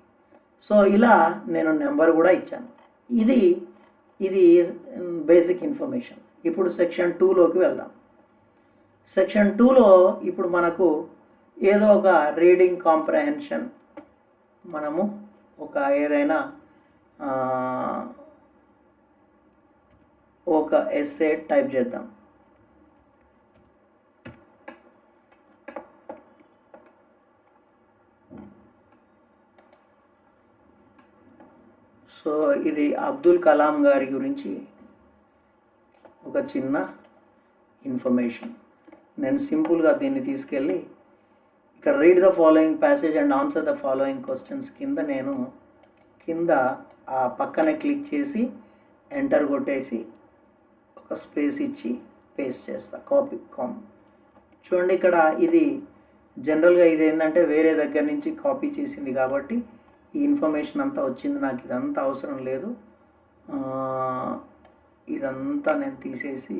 సో ఇలా నేను నెంబర్ కూడా ఇచ్చాను. ఇది బేసిక్ ఇన్ఫర్మేషన్. ఇప్పుడు సెక్షన్ 2లోకి వెళ్దాం. సెక్షన్ 2లో ఇప్పుడు మనకు ఏదో ఒక రీడింగ్ కాంప్రహెన్షన్, మనము ఒక ఏదైనా ఒక ఎస్సే టైప్ చేద్దాం. సో ఇది అబ్దుల్ కలాం గారి గురించి ఒక చిన్న ఇన్ఫర్మేషన్. నేను సింపుల్గా దీన్ని తీసుకెళ్ళి ఇక్కడ read the following passage and answer the following questions నేను కింద ఆ పక్కనే క్లిక్ చేసి ఎంటర్ కొట్టేసి ఒక స్పేస్ ఇచ్చి పేస్ట్ చేస్తా. చూడండి ఇక్కడ ఇది జనరల్గా ఇది ఏంటంటే వేరే దగ్గర నుంచి కాపీ చేసింది కాబట్టి ఈ ఇన్ఫర్మేషన్ అంతా వచ్చింది. నాకు ఇదంతా అవసరం లేదు. ఇదంతా నేను తీసేసి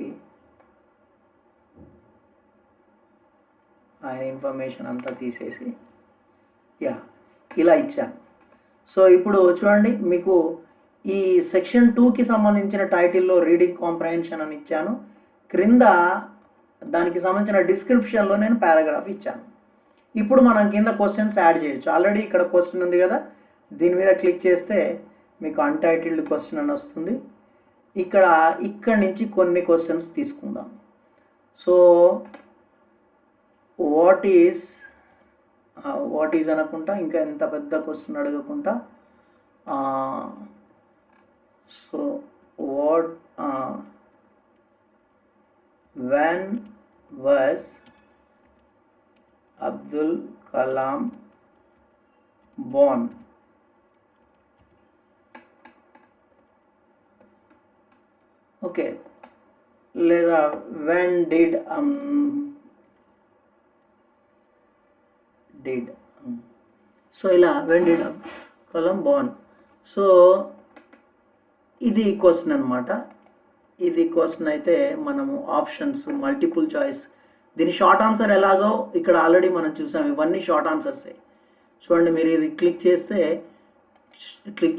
ఆయన ఇన్ఫర్మేషన్ అంతా తీసేసి ఇలా ఇచ్చాను. సో ఇప్పుడు చూడండి, మీకు ఈ సెక్షన్ 2కి సంబంధించిన టైటిల్లో రీడింగ్ కాంప్రహెన్షన్ అని ఇచ్చాను. క్రింద దానికి సంబంధించిన డిస్క్రిప్షన్లో నేను పారాగ్రాఫ్ ఇచ్చాను. ఇప్పుడు మనం కింద క్వశ్చన్స్ యాడ్ చేయొచ్చు. ఆల్రెడీ ఇక్కడ క్వశ్చన్ ఉంది కదా, దీని మీద క్లిక్ చేస్తే మీకు అన్టైటిల్డ్ క్వశ్చన్ అని వస్తుంది. ఇక్కడి నుంచి కొన్ని క్వశ్చన్స్ తీసుకుందాం. సో వాట్ ఈజ్ అనకుండా ఇంకా ఎంత పెద్ద క్వశ్చన్ అడగకుండా so when was Abdul Kalam born? Okay, లేదా when did సో ఇలా when did Kalam born. So ఇది క్వశ్చన్ అనమాట. ఇది క్వశ్చన్ అయితే మనము ఆప్షన్స్ మల్టిపుల్ చాయిస్, దీని షార్ట్ ఆన్సర్ ఎలాగో ఇక్కడ ఆల్రెడీ మనం చూసాం. ఇవన్నీ షార్ట్ ఆన్సర్సే. చూడండి, మీరు ఇది క్లిక్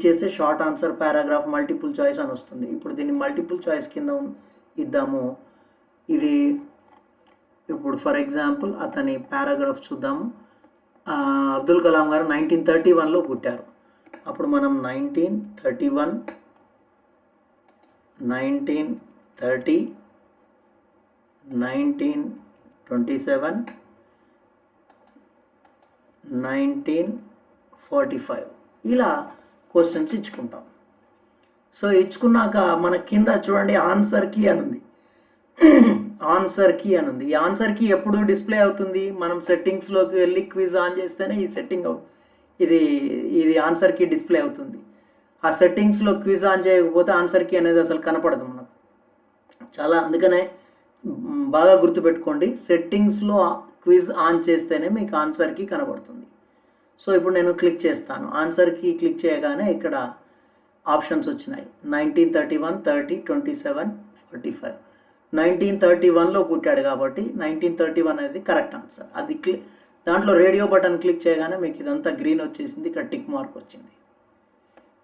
చేస్తే short answer paragraph multiple choice అని వస్తుంది. ఇప్పుడు దీన్ని మల్టిపుల్ చాయిస్ కింద ఇద్దాము. ఇది ఇప్పుడు ఫర్ ఎగ్జాంపుల్ అతని పారాగ్రాఫ్ చూద్దాము. అబ్దుల్ కలాం గారు 1931లో పుట్టారు. అప్పుడు మనం 1931, 1930, 1927, 1945 ఇలా క్వశ్చన్స్ ఇచ్చుకుంటాం. సో ఇచ్చుకున్నాక మన కింద చూడండి ఆన్సర్ కీ అని ఉంది. ఈ ఆన్సర్ కీ ఎప్పుడు డిస్ప్లే అవుతుంది? మనం సెట్టింగ్స్లోకి వెళ్ళి క్విజ్ ఆన్ చేస్తేనే ఈ సెట్టింగ్ ఇది ఆన్సర్ కీ డిస్ప్లే అవుతుంది. ఆ సెట్టింగ్స్లో క్విజ్ ఆన్ చేయకపోతే ఆన్సర్ కీ అనేది అసలు కనపడదు మనకు. అందుకనే బాగా గుర్తుపెట్టుకోండి, సెట్టింగ్స్లో క్విజ్ ఆన్ చేస్తేనే మీకు ఆన్సర్ కీ కనబడుతుంది. సో ఇప్పుడు నేను క్లిక్ చేస్తాను. ఆన్సర్ కీ క్లిక్ చేయగానే ఇక్కడ ఆప్షన్స్ వచ్చినాయి. 1931, 30, 27, 45. 1931లో పుట్టాడు కాబట్టి 1931 అనేది కరెక్ట్ ఆన్సర్. అది దాంట్లో రేడియో బటన్ క్లిక్ చేయగానే మీకు ఇదంతా గ్రీన్ వచ్చేసింది. ఇక్కడ టిక్ మార్క్ వచ్చింది.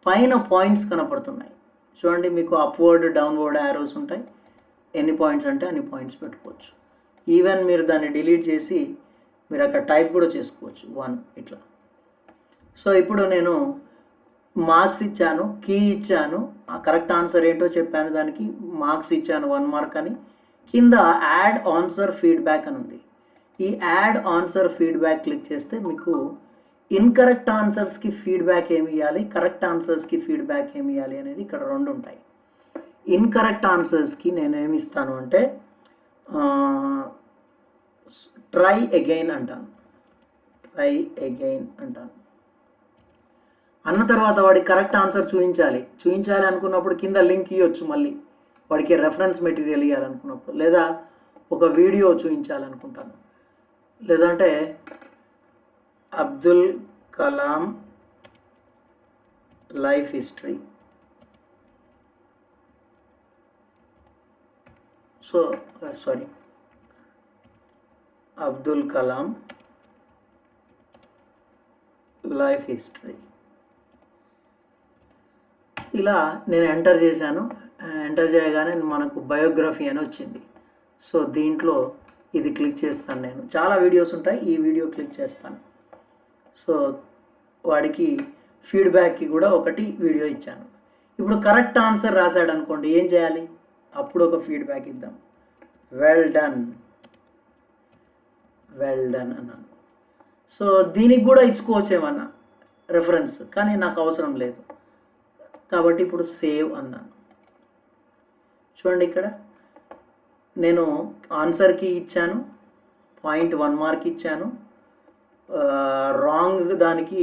పైన పాయింట్స్ కనపడుతున్నాయి చూడండి. మీకు అప్వర్డ్, డౌన్వర్డ్ యారోస్ ఉంటాయి. ఎన్ని పాయింట్స్ అంటే అన్ని పాయింట్స్ పెట్టుకోవచ్చు. ఈవెన్ మీరు దాన్ని డిలీట్ చేసి మీరు అక్కడ టైప్ కూడా చేసుకోవచ్చు 1 ఇట్లా. సో ఇప్పుడు నేను మార్క్స్ ఇచ్చాను, కీ ఇచ్చాను, ఆ కరెక్ట్ ఆన్సర్ ఏంటో చెప్పాను, దానికి మార్క్స్ ఇచ్చాను 1 మార్క్ అని. కింద యాడ్ ఆన్సర్ ఫీడ్బ్యాక్ అని ఉంది. ఈ యాడ్ ఆన్సర్ ఫీడ్బ్యాక్ క్లిక్ చేస్తే మీకు ఇన్కరెక్ట్ ఆన్సర్స్కి ఫీడ్బ్యాక్ ఏమి ఇవ్వాలి, కరెక్ట్ ఆన్సర్స్కి ఫీడ్బ్యాక్ ఏమి ఇవ్వాలి అనేది ఇక్కడ రెండు ఉంటాయి. ఇన్కరెక్ట్ ఆన్సర్స్కి నేను ఏమి ఇస్తాను అంటే ట్రై అగైన్ అంటాను. ట్రై అగైన్ అంటాను. అన్న తర్వాత వాడికి కరెక్ట్ ఆన్సర్ చూపించాలి అనుకున్నప్పుడు కింద లింక్ ఇవ్వచ్చు, మళ్ళీ వాడికి రెఫరెన్స్ మెటీరియల్ ఇవ్వాలనుకున్నప్పుడు, లేదా ఒక వీడియో చూపించాలనుకుంటాను, లేదంటే Abdul Kalam life history. Abdul Kalam life history ఇలా నేను ఎంటర్ చేశాను. ఎంటర్ చేయగానే మనకు బయోగ్రఫీ అని వచ్చింది. సో దీంట్లో ఇది క్లిక్ చేస్తాను. నేను చాలా వీడియోస్ ఉంటాయి, ఈ వీడియో క్లిక్ చేస్తాను. సో వాడికి ఫీడ్బ్యాక్కి కూడా ఒకటి వీడియో ఇచ్చాను. ఇప్పుడు కరెక్ట్ ఆన్సర్ రాశాడు అనుకోండి, ఏం చేయాలి? అప్పుడు ఒక ఫీడ్బ్యాక్ ఇద్దాం. వెల్ డన్ అన్నాను. సో దీనికి కూడా ఇచ్చుకోవచ్చు ఏమన్నా రెఫరెన్స్, కానీ నాకు అవసరం లేదు కాబట్టి ఇప్పుడు సేవ్ అన్నాను. చూడండి, ఇక్కడ నేను ఆన్సర్కి ఇచ్చాను, 0.1 మార్క్ ఇచ్చాను. రాంగ్ దానికి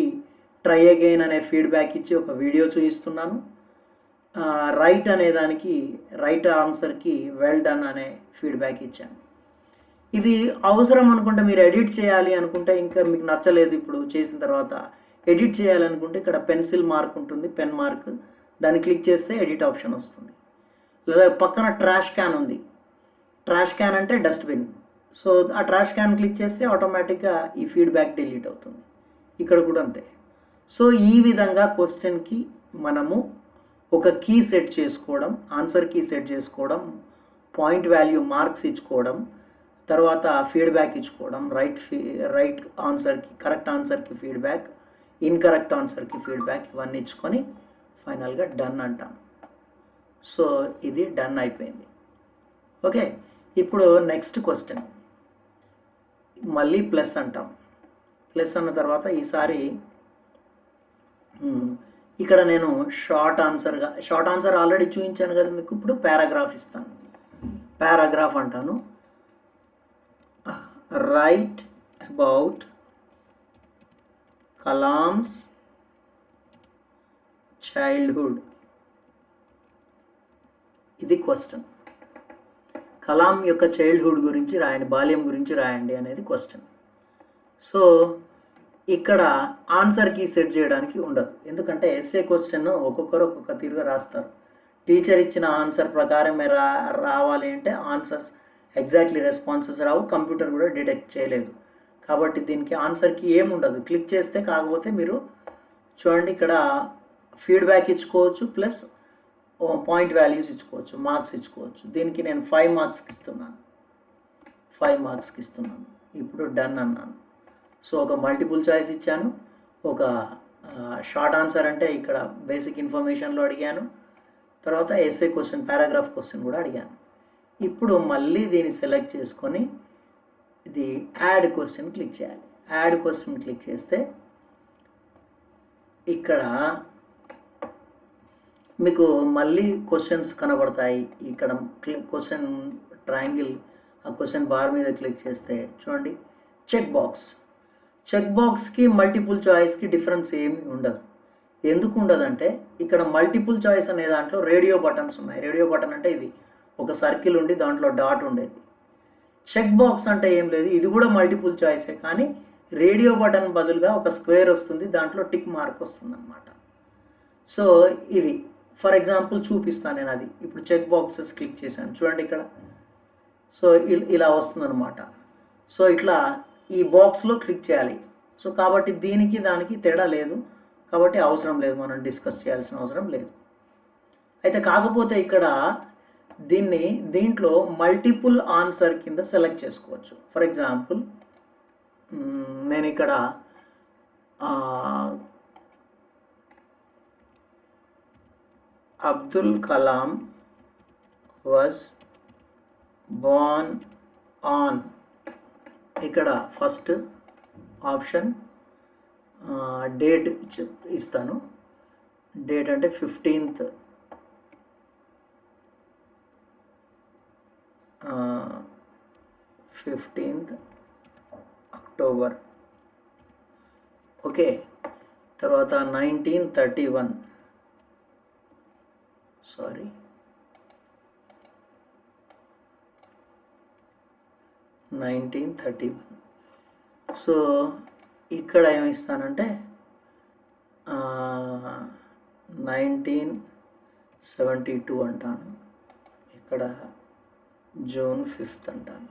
ట్రై అగైన్ అనే ఫీడ్బ్యాక్ ఇచ్చి ఒక వీడియో చూపిస్తున్నాను. రైట్ అనే దానికి రైట్ ఆన్సర్కి వెల్ డన్ అనే ఫీడ్బ్యాక్ ఇచ్చాను. ఇది అవసరం అనుకుంటే, మీరు ఎడిట్ చేయాలి అనుకుంటే, ఇంకా మీకు నచ్చలేదు ఇప్పుడు చేసిన తర్వాత ఎడిట్ చేయాలనుకుంటే ఇక్కడ పెన్సిల్ మార్క్ ఉంటుంది, పెన్ మార్క్, దాన్ని క్లిక్ చేస్తే ఎడిట్ ఆప్షన్ వస్తుంది. లేదా పక్కన ట్రాష్ క్యాన్ ఉంది. ట్రాష్ క్యాన్ అంటే డస్ట్బిన్. సో ఆ ట్రాష్ క్యాన్ క్లిక్ చేస్తే ఆటోమేటిక్గా ఈ ఫీడ్బ్యాక్ డిలీట్ అవుతుంది. ఇక్కడ కూడా అంతే. సో ఈ విధంగా క్వశ్చన్కి మనము ఒక కీ సెట్ చేసుకోవడం, ఆన్సర్ కీ సెట్ చేసుకోవడం, పాయింట్ వాల్యూ మార్క్స్ ఇచ్చుకోవడం, తర్వాత ఫీడ్బ్యాక్ ఇచ్చుకోవడం, రైట్ ఆన్సర్కి కరెక్ట్ ఆన్సర్కి ఫీడ్బ్యాక్, ఇన్కరెక్ట్ ఆన్సర్కి ఫీడ్బ్యాక్, ఇవన్నీ ఇచ్చుకొని ఫైనల్గా డన్ అంటాం. సో ఇది డన్ అయిపోయింది. ఓకే, ఇప్పుడు నెక్స్ట్ క్వశ్చన్ మళ్ళీ ప్లస్ అంటాం. ప్లస్ అన్న తర్వాత ఈసారి ఇక్కడ నేను షార్ట్ ఆన్సర్ ఆల్రెడీ చూపించాను కదా మీకు. ఇప్పుడు పారాగ్రాఫ్ ఇస్తాను. పారాగ్రాఫ్ అంటాను. Write about Kalam's childhood. ఇది క్వశ్చన్. కలాం యొక్క చైల్డ్హుడ్ గురించి రాయండి, బాల్యం గురించి రాయండి అనేది క్వశ్చన్. సో ఇక్కడ ఆన్సర్కి సెట్ చేయడానికి ఉండదు, ఎందుకంటే ఎస్ఏ క్వశ్చన్ ఒక్కొక్కరు ఒక్కొక్క తీరుగా రాస్తారు. టీచర్ ఇచ్చిన ఆన్సర్ ప్రకారం రావాలి అంటే ఆన్సర్స్ ఎగ్జాక్ట్లీ రెస్పాన్సెస్ రావు, కంప్యూటర్ కూడా డిటెక్ట్ చేయలేదు. కాబట్టి దీనికి ఆన్సర్కి ఏముండదు, క్లిక్ చేస్తే. కాకపోతే మీరు చూడండి, ఇక్కడ ఫీడ్బ్యాక్ ఇచ్చుకోవచ్చు, ప్లస్ పాయింట్ వాల్యూస్ ఇచ్చుకోవచ్చు, మార్క్స్ ఇచ్చుకోవచ్చు. దీనికి నేను 5 మార్క్స్కి ఇస్తున్నాను. 5 మార్క్స్కి ఇస్తున్నాను. ఇప్పుడు డన్ అన్నాను. సో ఒక మల్టిపుల్ చాయిస్ ఇచ్చాను, ఒక షార్ట్ ఆన్సర్ అంటే ఇక్కడ బేసిక్ ఇన్ఫర్మేషన్లో అడిగాను, తర్వాత ఎస్ఏ క్వశ్చన్, పారాగ్రాఫ్ క్వశ్చన్ కూడా అడిగాను. ఇప్పుడు మళ్ళీ దీన్ని సెలెక్ట్ చేసుకొని ఇది యాడ్ క్వశ్చన్ క్లిక్ చేయాలి. యాడ్ క్వశ్చన్ క్లిక్ చేస్తే ఇక్కడ మీకు మళ్ళీ క్వశ్చన్స్ కనబడతాయి. ఇక్కడ క్వశ్చన్ ట్రయాంగిల్, ఆ క్వశ్చన్ బార్ మీద క్లిక్ చేస్తే చూడండి, చెక్ బాక్స్కి మల్టిపుల్ చాయిస్కి డిఫరెన్స్ ఏమి ఉండదు. ఎందుకు ఉండదంటే ఇక్కడ మల్టిపుల్ చాయిస్ అనే దాంట్లో రేడియో బటన్స్ ఉన్నాయి. రేడియో బటన్ అంటే ఇది ఒక సర్కిల్ ఉండి దాంట్లో డాట్ ఉండేది. చెక్ బాక్స్ అంటే ఏం లేదు, ఇది కూడా మల్టిపుల్ చాయిసే, కానీ రేడియో బటన్ బదులుగా ఒక స్క్వేర్ వస్తుంది, దాంట్లో టిక్ మార్క్ వస్తుంది అన్నమాట. సో ఇది ఫర్ ఎగ్జాంపుల్ చూపిస్తాను నేను. అది ఇప్పుడు చెక్ బాక్సెస్ క్లిక్ చేశాను, చూడండి ఇక్కడ. సో ఇలా వస్తుందన్నమాట. సో ఇట్లా ఈ బాక్స్లో క్లిక్ చేయాలి. సో కాబట్టి దీనికి దానికి తేడా లేదు, కాబట్టి అవసరం లేదు, మనం డిస్కస్ చేయాల్సిన అవసరం లేదు. అయితే కాకపోతే ఇక్కడ దీంట్లో మల్టిపుల్ ఆన్సర్ కింద సెలెక్ట్ చేసుకోవచ్చు. ఫర్ ఎగ్జాంపుల్ నేను ఇక్కడ Abdul Kalam was Born on, ఇక్కడ ఫస్ట్ ఆప్షన్ డేట్ ఇస్తాను. డేట్ అంటే 15th అక్టోబర్. ఓకే, తర్వాత 1931 సో ఇక్కడ ఏమిస్తానంటే 1972 అంటాను, ఇక్కడ June 5th అంటాను.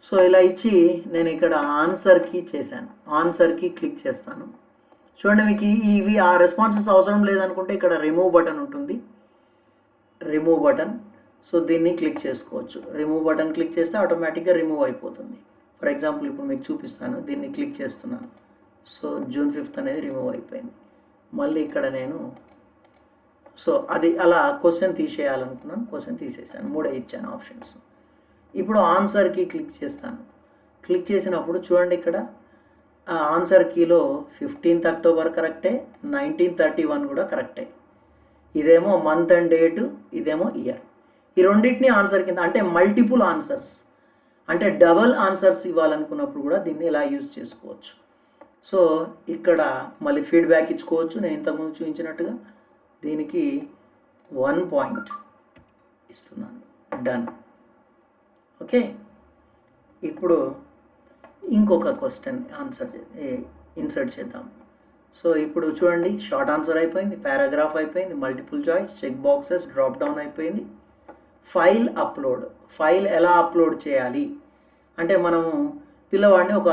సో ఇలా ఇచ్చి నేను ఇక్కడ ఆన్సర్కి చేశాను. ఆన్సర్కి క్లిక్ చేస్తాను. చూడండి, మీకు ఇవి ఆ రెస్పాన్సెస్ అవసరం లేదనుకుంటే ఇక్కడ రిమూవ్ బటన్ ఉంటుంది, రిమూవ్ బటన్. సో దీన్ని క్లిక్ చేసుకోవచ్చు. రిమూవ్ బటన్ క్లిక్ చేస్తే ఆటోమేటిక్గా రిమూవ్ అయిపోతుంది. ఫర్ ఎగ్జాంపుల్ ఇప్పుడు మీకు చూపిస్తాను. దీన్ని క్లిక్ చేస్తున్నాను. సో June 5th అనేది రిమూవ్ అయిపోయింది. మళ్ళీ ఇక్కడ నేను అది అలా క్వశ్చన్ తీసేయాలనుకున్నాను, క్వశ్చన్ తీసేసాను. 3 ఇచ్చాను ఆప్షన్స్. ఇప్పుడు ఆన్సర్కి క్లిక్ చేస్తాను. క్లిక్ చేసినప్పుడు చూడండి, ఇక్కడ ఆన్సర్ కీలో 15th అక్టోబర్ కరెక్టే, 1931 కూడా కరెక్టే. ఇదేమో మంత్ అండ్ డేట్, ఇదేమో ఇయర్. ఈ రెండింటిని ఆన్సర్ కింద, అంటే మల్టిపుల్ ఆన్సర్స్, అంటే డబల్ ఆన్సర్స్ ఇవ్వాలనుకున్నప్పుడు కూడా దీన్ని ఇలా యూజ్ చేసుకోవచ్చు. సో ఇక్కడ మళ్ళీ ఫీడ్బ్యాక్ ఇచ్చుకోవచ్చు. నేను ఇంతకుముందు చూపించినట్టుగా దీనికి 1 పాయింట్ ఇస్తున్నాను. డన్. ఓకే, ఇప్పుడు ఇంకొక క్వశ్చన్ ఇన్సర్ట్ చేద్దాం. సో ఇప్పుడు చూడండి, షార్ట్ ఆన్సర్ అయిపోయింది, పారాగ్రాఫ్ అయిపోయింది, multiple choice, check boxes, drop down అయిపోయింది. File upload. ఫైల్ ఎలా అప్లోడ్ చేయాలి అంటే, మనము పిల్లవాడిని ఒక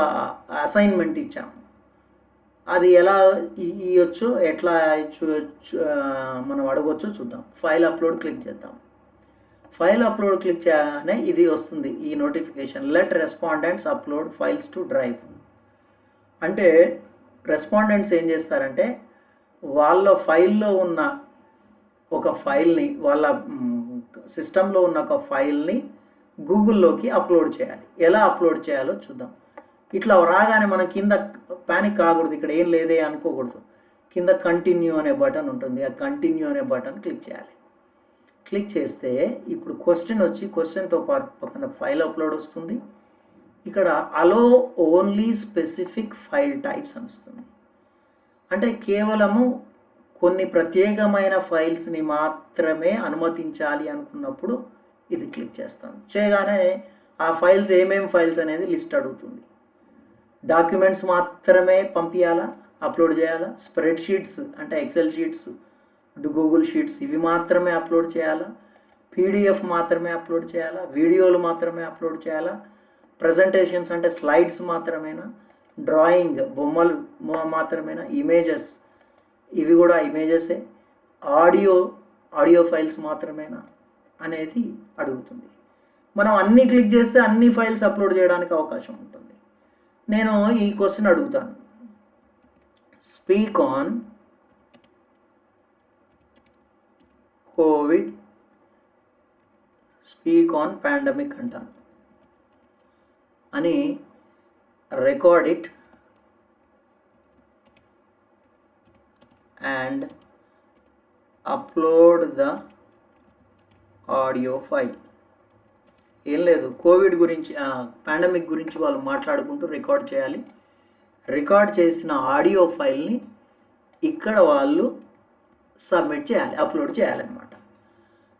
అసైన్మెంట్ ఇచ్చాము, అది ఎలా ఇవ్వచ్చో, ఎట్లా మనం అడగొచ్చో చూద్దాం. ఫైల్ అప్లోడ్ క్లిక్ చేద్దాం. ఫైల్ అప్లోడ్ క్లిక్ చేయగానే ఇది వస్తుంది, ఈ notification, let respondents upload files to drive. అంటే రెస్పాండెంట్స్ ఏం చేస్తారంటే, వాళ్ళ ఫైల్లో ఉన్న ఒక ఫైల్ని, వాళ్ళ సిస్టంలో ఉన్న ఒక ఫైల్ని గూగుల్లోకి అప్లోడ్ చేయాలి. ఎలా అప్లోడ్ చేయాలో చూద్దాం. ఇట్లా రాగానే మనం కింద ప్యానిక్ కాకూడదు, ఇక్కడ ఏం లేదే అనుకోకూడదు. కింద కంటిన్యూ అనే బటన్ ఉంటుంది, ఆ కంటిన్యూ అనే బటన్ క్లిక్ చేయాలి. క్లిక్ చేస్తే ఇప్పుడు క్వశ్చన్ వచ్చి, క్వశ్చన్తో పాటు పక్కన ఫైల్ అప్లోడ్ వస్తుంది. ఇక్కడ అలో ఓన్లీ స్పెసిఫిక్ ఫైల్ టైప్స్ అని వస్తుంది. అంటే కేవలము కొన్ని ప్రత్యేకమైన ఫైల్స్ని మాత్రమే అనుమతించాలి అనుకున్నప్పుడు ఇది క్లిక్ చేస్తాను. చేయగానే ఆ ఫైల్స్ ఏమేమి ఫైల్స్ అనేది లిస్ట్ అడుగుతుంది. డాక్యుమెంట్స్ మాత్రమే పంపించాలా, అప్లోడ్ చేయాలా, స్ప్రెడ్ షీట్స్ అంటే ఎక్సెల్ షీట్స్, గూగుల్ షీట్స్ ఇవి మాత్రమే అప్లోడ్ చేయాలా, పీడిఎఫ్ మాత్రమే అప్లోడ్ చేయాలా, వీడియోలు మాత్రమే అప్లోడ్ చేయాలా, ప్రజెంటేషన్స్ అంటే స్లైడ్స్ మాత్రమేనా, డ్రాయింగ్ బొమ్మలు మాత్రమేనా, ఇమేజెస్ ఇవి కూడా ఇమేజెసే, ఆడియో ఫైల్స్ మాత్రమేనా అనేది అడుగుతుంది. మనం అన్నీ క్లిక్ చేస్తే అన్ని ఫైల్స్ అప్లోడ్ చేయడానికి అవకాశం ఉంటుంది. నేను ఈ క్వశ్చన్ అడుగుతాను, speak on Covid, speak on pandemic అంటాను అని, record it and upload the audio file. ఏం లేదు, కోవిడ్ గురించి, పాండమిక్ గురించి వాళ్ళు మాట్లాడుకుంటూ రికార్డ్ చేయాలి. రికార్డ్ చేసిన ఆడియో ఫైల్ని ఇక్కడ వాళ్ళు సబ్మిట్ చేయాలి, అప్లోడ్ చేయాలన్నమాట.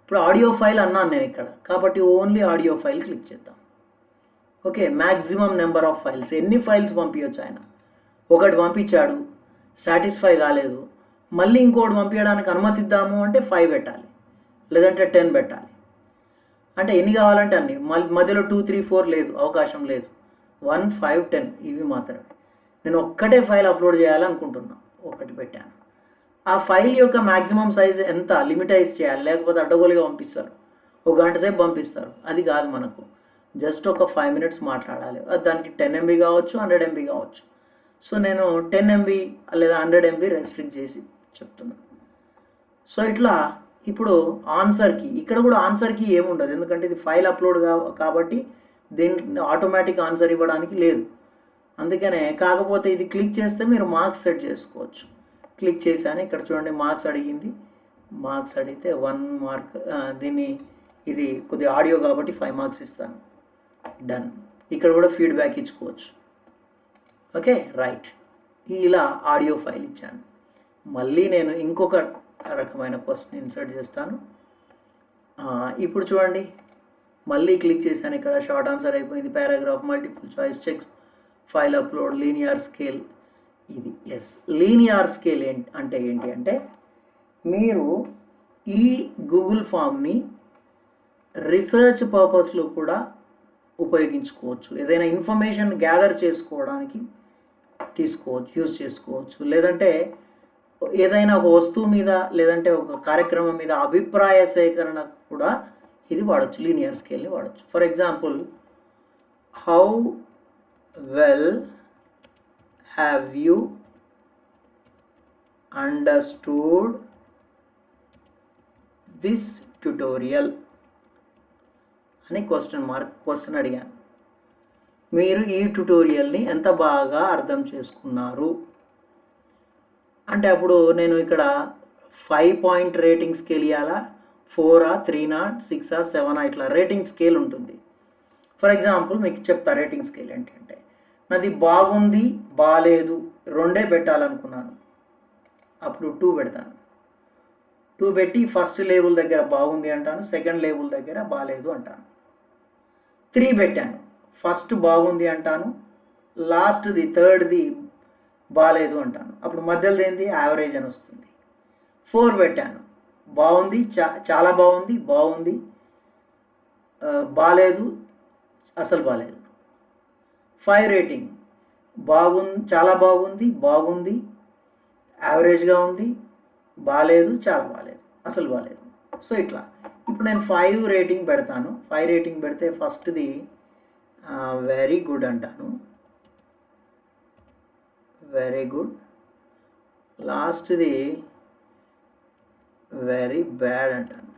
ఇప్పుడు ఆడియో ఫైల్ అన్నాను నేను ఇక్కడ, కాబట్టి ఓన్లీ ఆడియో ఫైల్ క్లిక్ చేద్దాం. Okay, maximum number of files, ఎన్ని ఫైల్స్ పంపించవచ్చు ఆయన. ఒకటి పంపించాడు, సాటిస్ఫై కాలేదు, మళ్ళీ ఇంకోటి పంపించడానికి అనుమతిద్దాము అంటే 5 పెట్టాలి, లేదంటే 10 పెట్టాలి. అంటే ఎన్ని కావాలంటే అన్ని, మధ్యలో 2, 3, 4 లేదు, అవకాశం లేదు. 1, 5, 10 ఇవి మాత్రమే. నేను ఒక్కటే ఫైల్ అప్లోడ్ చేయాలనుకుంటున్నా, ఒకటి పెట్టాను. ఆ ఫైల్ యొక్క మ్యాక్సిమం సైజ్ ఎంత లిమిటైజ్ చేయాలి, లేకపోతే అడ్డగోలుగా పంపిస్తారు, 1 గంట సేపు పంపిస్తారు. అది కాదు, మనకు జస్ట్ ఒక 5 మినిట్స్ మాట్లాడాలి. దానికి 10 MB కావచ్చు, 100 MB కావచ్చు. సో నేను 10 MB లేదా 100 MB రెస్ట్రిక్ట్ చేసి చెప్తున్నాను. సో ఇట్లా ఇప్పుడు ఆన్సర్కి, ఇక్కడ కూడా ఆన్సర్కి ఏముండదు, ఎందుకంటే ఇది ఫైల్ అప్లోడ్ కాబట్టి దీన్ని ఆటోమేటిక్ ఆన్సర్ ఇవ్వడానికి లేదు. అందుకనే కాకపోతే ఇది క్లిక్ చేస్తే మీరు మార్క్స్ సెట్ చేసుకోవచ్చు. క్లిక్ చేశాను, ఇక్కడ చూడండి మార్క్స్ అడిగింది. మార్క్స్ అడిగితే 1 మార్క్, దీన్ని ఇది కొద్దిగా ఆడియో కాబట్టి 5 మార్క్స్ ఇస్తాను. డన్. ఇక్కడ కూడా ఫీడ్బ్యాక్ ఇచ్చుకోవచ్చు. Okay, right. ఇలా ఆడియో ఫైల్ ఇచ్చాను. మళ్ళీ నేను ఇంకొక రకమైన క్వశ్చన్ ఇన్సర్ట్ చేస్తాను. ఇప్పుడు చూడండి, మళ్ళీ క్లిక్ చేశాను, ఇక్కడ షార్ట్ ఆన్సర్ అయిపోయింది, paragraph, multiple choice, check, file upload, linear scale. ఇది ఎస్. లీనియర్ స్కేల్ అంటే ఏంటి అంటే, మీరు ఈ గూగుల్ ఫామ్ని రీసెర్చ్ పర్పస్లో కూడా ఉపయోగించుకోవచ్చు. ఏదైనా ఇన్ఫర్మేషన్ గ్యాదర్ చేసుకోవడానికి తీసుకోవచ్చు, యూజ్ చేసుకోవచ్చు. లేదంటే ఏదైనా ఒక వస్తువు మీద లేదంటే ఒక కార్యక్రమం మీద అభిప్రాయ సేకరణ కూడా ఇది వాడచ్చు, లీనియర్ స్కేల్ని వాడచ్చు. For example, how well have you understood this tutorial అని క్వశ్చన్ అడిగాను. మీరు ఈ ట్యుటోరియల్ని ఎంత బాగా అర్థం చేసుకున్నారు అంటే, అప్పుడు నేను ఇక్కడ 5 పాయింట్ రేటింగ్ స్కేల్ ఇవ్వాలా, 4, 3, 6, 7 ఇట్లా రేటింగ్ స్కేల్ ఉంటుంది. ఫర్ ఎగ్జాంపుల్ మీకు చెప్తా రేటింగ్ స్కేల్ ఏంటంటే, నాది బాగుంది, బాగాలేదు రెండే పెట్టాలనుకున్నాను. అప్పుడు 2 పెడతాను. 2 పెట్టి ఫస్ట్ లేబుల్ దగ్గర బాగుంది అంటాను, సెకండ్ లేబుల్ దగ్గర బాగాలేదు అంటాను. 3 పెట్టాను, ఫస్ట్ బాగుంది అంటాను, లాస్ట్ది థర్డ్ది బాగాలేదు అంటాను. అప్పుడు మధ్యలో ఏంది, యావరేజ్ అని వస్తుంది. 4 పెట్టాను, బాగుంది, చాలా బాగుంది, బాగుంది, బాగాలేదు, అసలు బాగాలేదు. 5 రేటింగ్, బాగుంది, చాలా బాగుంది, బాగుంది, యావరేజ్గా ఉంది, బాగాలేదు, చాలా బాగాలేదు, అసలు బాగాలేదు. సో ఇట్లా ఇప్పుడు నేను 5 రేటింగ్ పెడతాను. 5 రేటింగ్ పెడితే ఫస్ట్ది వెరీ గుడ్ అంటాను, వెరీ గుడ్. లాస్ట్ది వెరీ బ్యాడ్ అంటాను.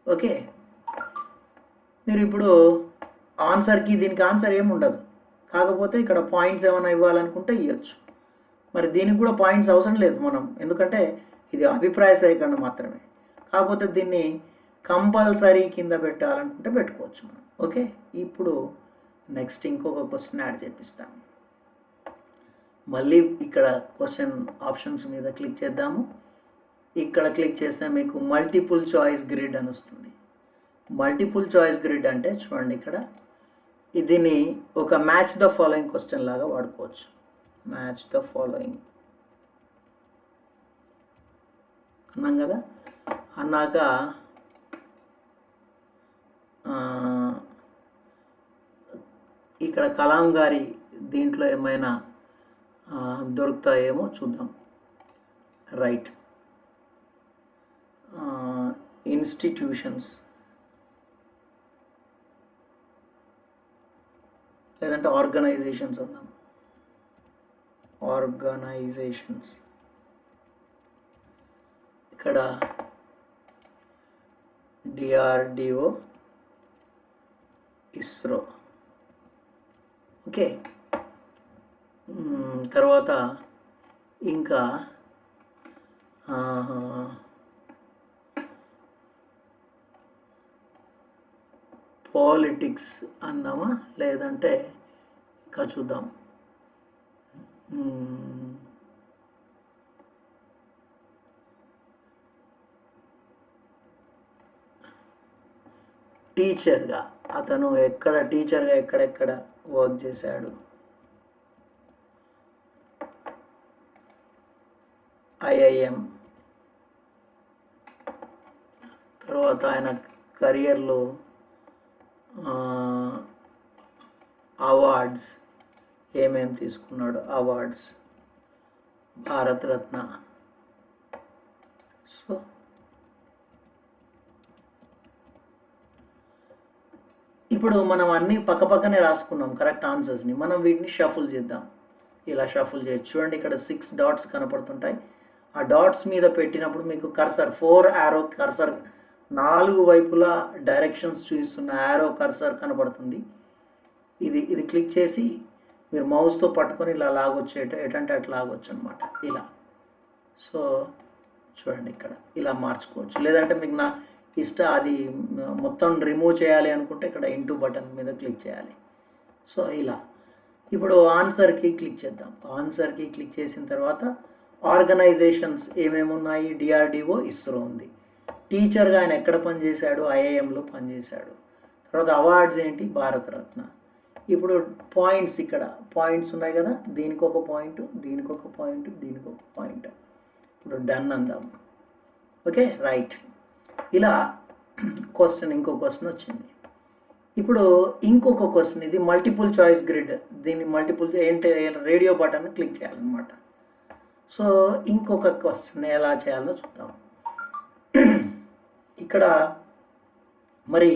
ఓకే, మీరు ఇప్పుడు ఆన్సర్కి దీనికి ఆన్సర్ ఏమి ఉండదు, కాకపోతే ఇక్కడ పాయింట్స్ ఏమైనా ఇవ్వాలనుకుంటే ఇవ్వచ్చు. మరి దీనికి కూడా పాయింట్స్ అవసరం లేదు మనం, ఎందుకంటే ఇది అభిప్రాయ సేకరణ మాత్రమే. కాకపోతే దీన్ని కంపల్సరీ కింద పెట్టాలనుకుంటే పెట్టుకోవచ్చు మనం. ఓకే, ఇప్పుడు నెక్స్ట్ ఇంకొక క్వశ్చన్ యాడ్ చేపిస్తాను. మళ్ళీ ఇక్కడ క్వశ్చన్ ఆప్షన్స్ మీద క్లిక్ చేద్దాము. ఇక్కడ క్లిక్ చేస్తే మీకు మల్టిపుల్ చాయిస్ గ్రిడ్ అని వస్తుంది. మల్టిపుల్ చాయిస్ గ్రిడ్ అంటే చూడండి, ఇక్కడ దీన్ని ఒక మ్యాచ్ ద ఫాలోయింగ్ క్వశ్చన్ లాగా వాడుకోవచ్చు. మ్యాచ్ ద ఫాలోయింగ్ అన్నాం కదా. అన్నాక ఇక్కడ కలాం గారి దీంట్లో ఏమైనా దొరుకుతాయేమో చూద్దాం. రైట్, ఇన్స్టిట్యూషన్స్ లేదంటే ఆర్గనైజేషన్స్ అందాం. ఆర్గనైజేషన్స్, ఇక్కడ డిఆర్డిఓ, ఇస్రో. ఓకే, తర్వాత ఇంకా పాలిటిక్స్ అన్నామా, లేదంటే ఇంకా చూద్దాం. టీచర్గా అతను టీచర్గా ఎక్కడెక్కడ వర్క్ చేశాడు, ఐఐఎం. తర్వాత ఆయన కెరియర్లో అవార్డ్స్ ఏమేమి తీసుకున్నాడు, అవార్డ్స్, భారతరత్న. సో ఇప్పుడు మనం అన్నీ పక్కపక్కనే రాసుకున్నాం కరెక్ట్ ఆన్సర్స్ని. మనం వీటిని షఫుల్ చేద్దాం. ఇలా షఫుల్ చేయొచ్చు. చూడండి, ఇక్కడ 6 డాట్స్ కనపడుతుంటాయి. ఆ డాట్స్ మీద పెట్టినప్పుడు మీకు కర్సర్ 4 యారో కర్సర్ 4 వైపులా డైరెక్షన్స్ చూపిస్తున్న యారో కర్సర్ కనపడుతుంది. ఇది క్లిక్ చేసి మీరు మౌస్తో పట్టుకొని ఇలా లాగొచ్చు, ఎటంటే అట్లా లాగొచ్చు అనమాట ఇలా. సో చూడండి ఇక్కడ ఇలా మార్చుకోవచ్చు. లేదంటే మీకు నా అది మొత్తం రిమూవ్ చేయాలి అనుకుంటే ఇక్కడ ఇంటూ బటన్ మీద క్లిక్ చేయాలి. సో ఇలా ఇప్పుడు ఆన్సర్కి క్లిక్ చేద్దాం. ఆన్సర్కి క్లిక్ చేసిన తర్వాత ఆర్గనైజేషన్స్ ఏమేమి ఉన్నాయి, డిఆర్డిఓ, ఇస్రో ఉంది. టీచర్గా ఆయన ఎక్కడ పనిచేశాడు, ఐఐఎంలో పనిచేశాడు. తర్వాత అవార్డ్స్ ఏంటి, భారతరత్న. ఇప్పుడు పాయింట్స్, ఇక్కడ పాయింట్స్ ఉన్నాయి కదా, దీనికి ఒక పాయింట్, దీనికి ఒక పాయింట్, దీనికి ఒక పాయింట్. ఇప్పుడు డన్ అందాం. Okay right. ఇలా క్వశ్చన్, ఇంకో క్వశ్చన్ వచ్చింది. ఇప్పుడు ఇంకొక క్వశ్చన్, ఇది మల్టిపుల్ చాయిస్ గ్రిడ్. దీన్ని మల్టిపుల్ ఏంటి, రేడియో బటన్ క్లిక్ చేయాలన్నమాట. సో ఇంకొక క్వశ్చన్ ఎలా చేయాలో చూద్దాం. ఇక్కడ మరి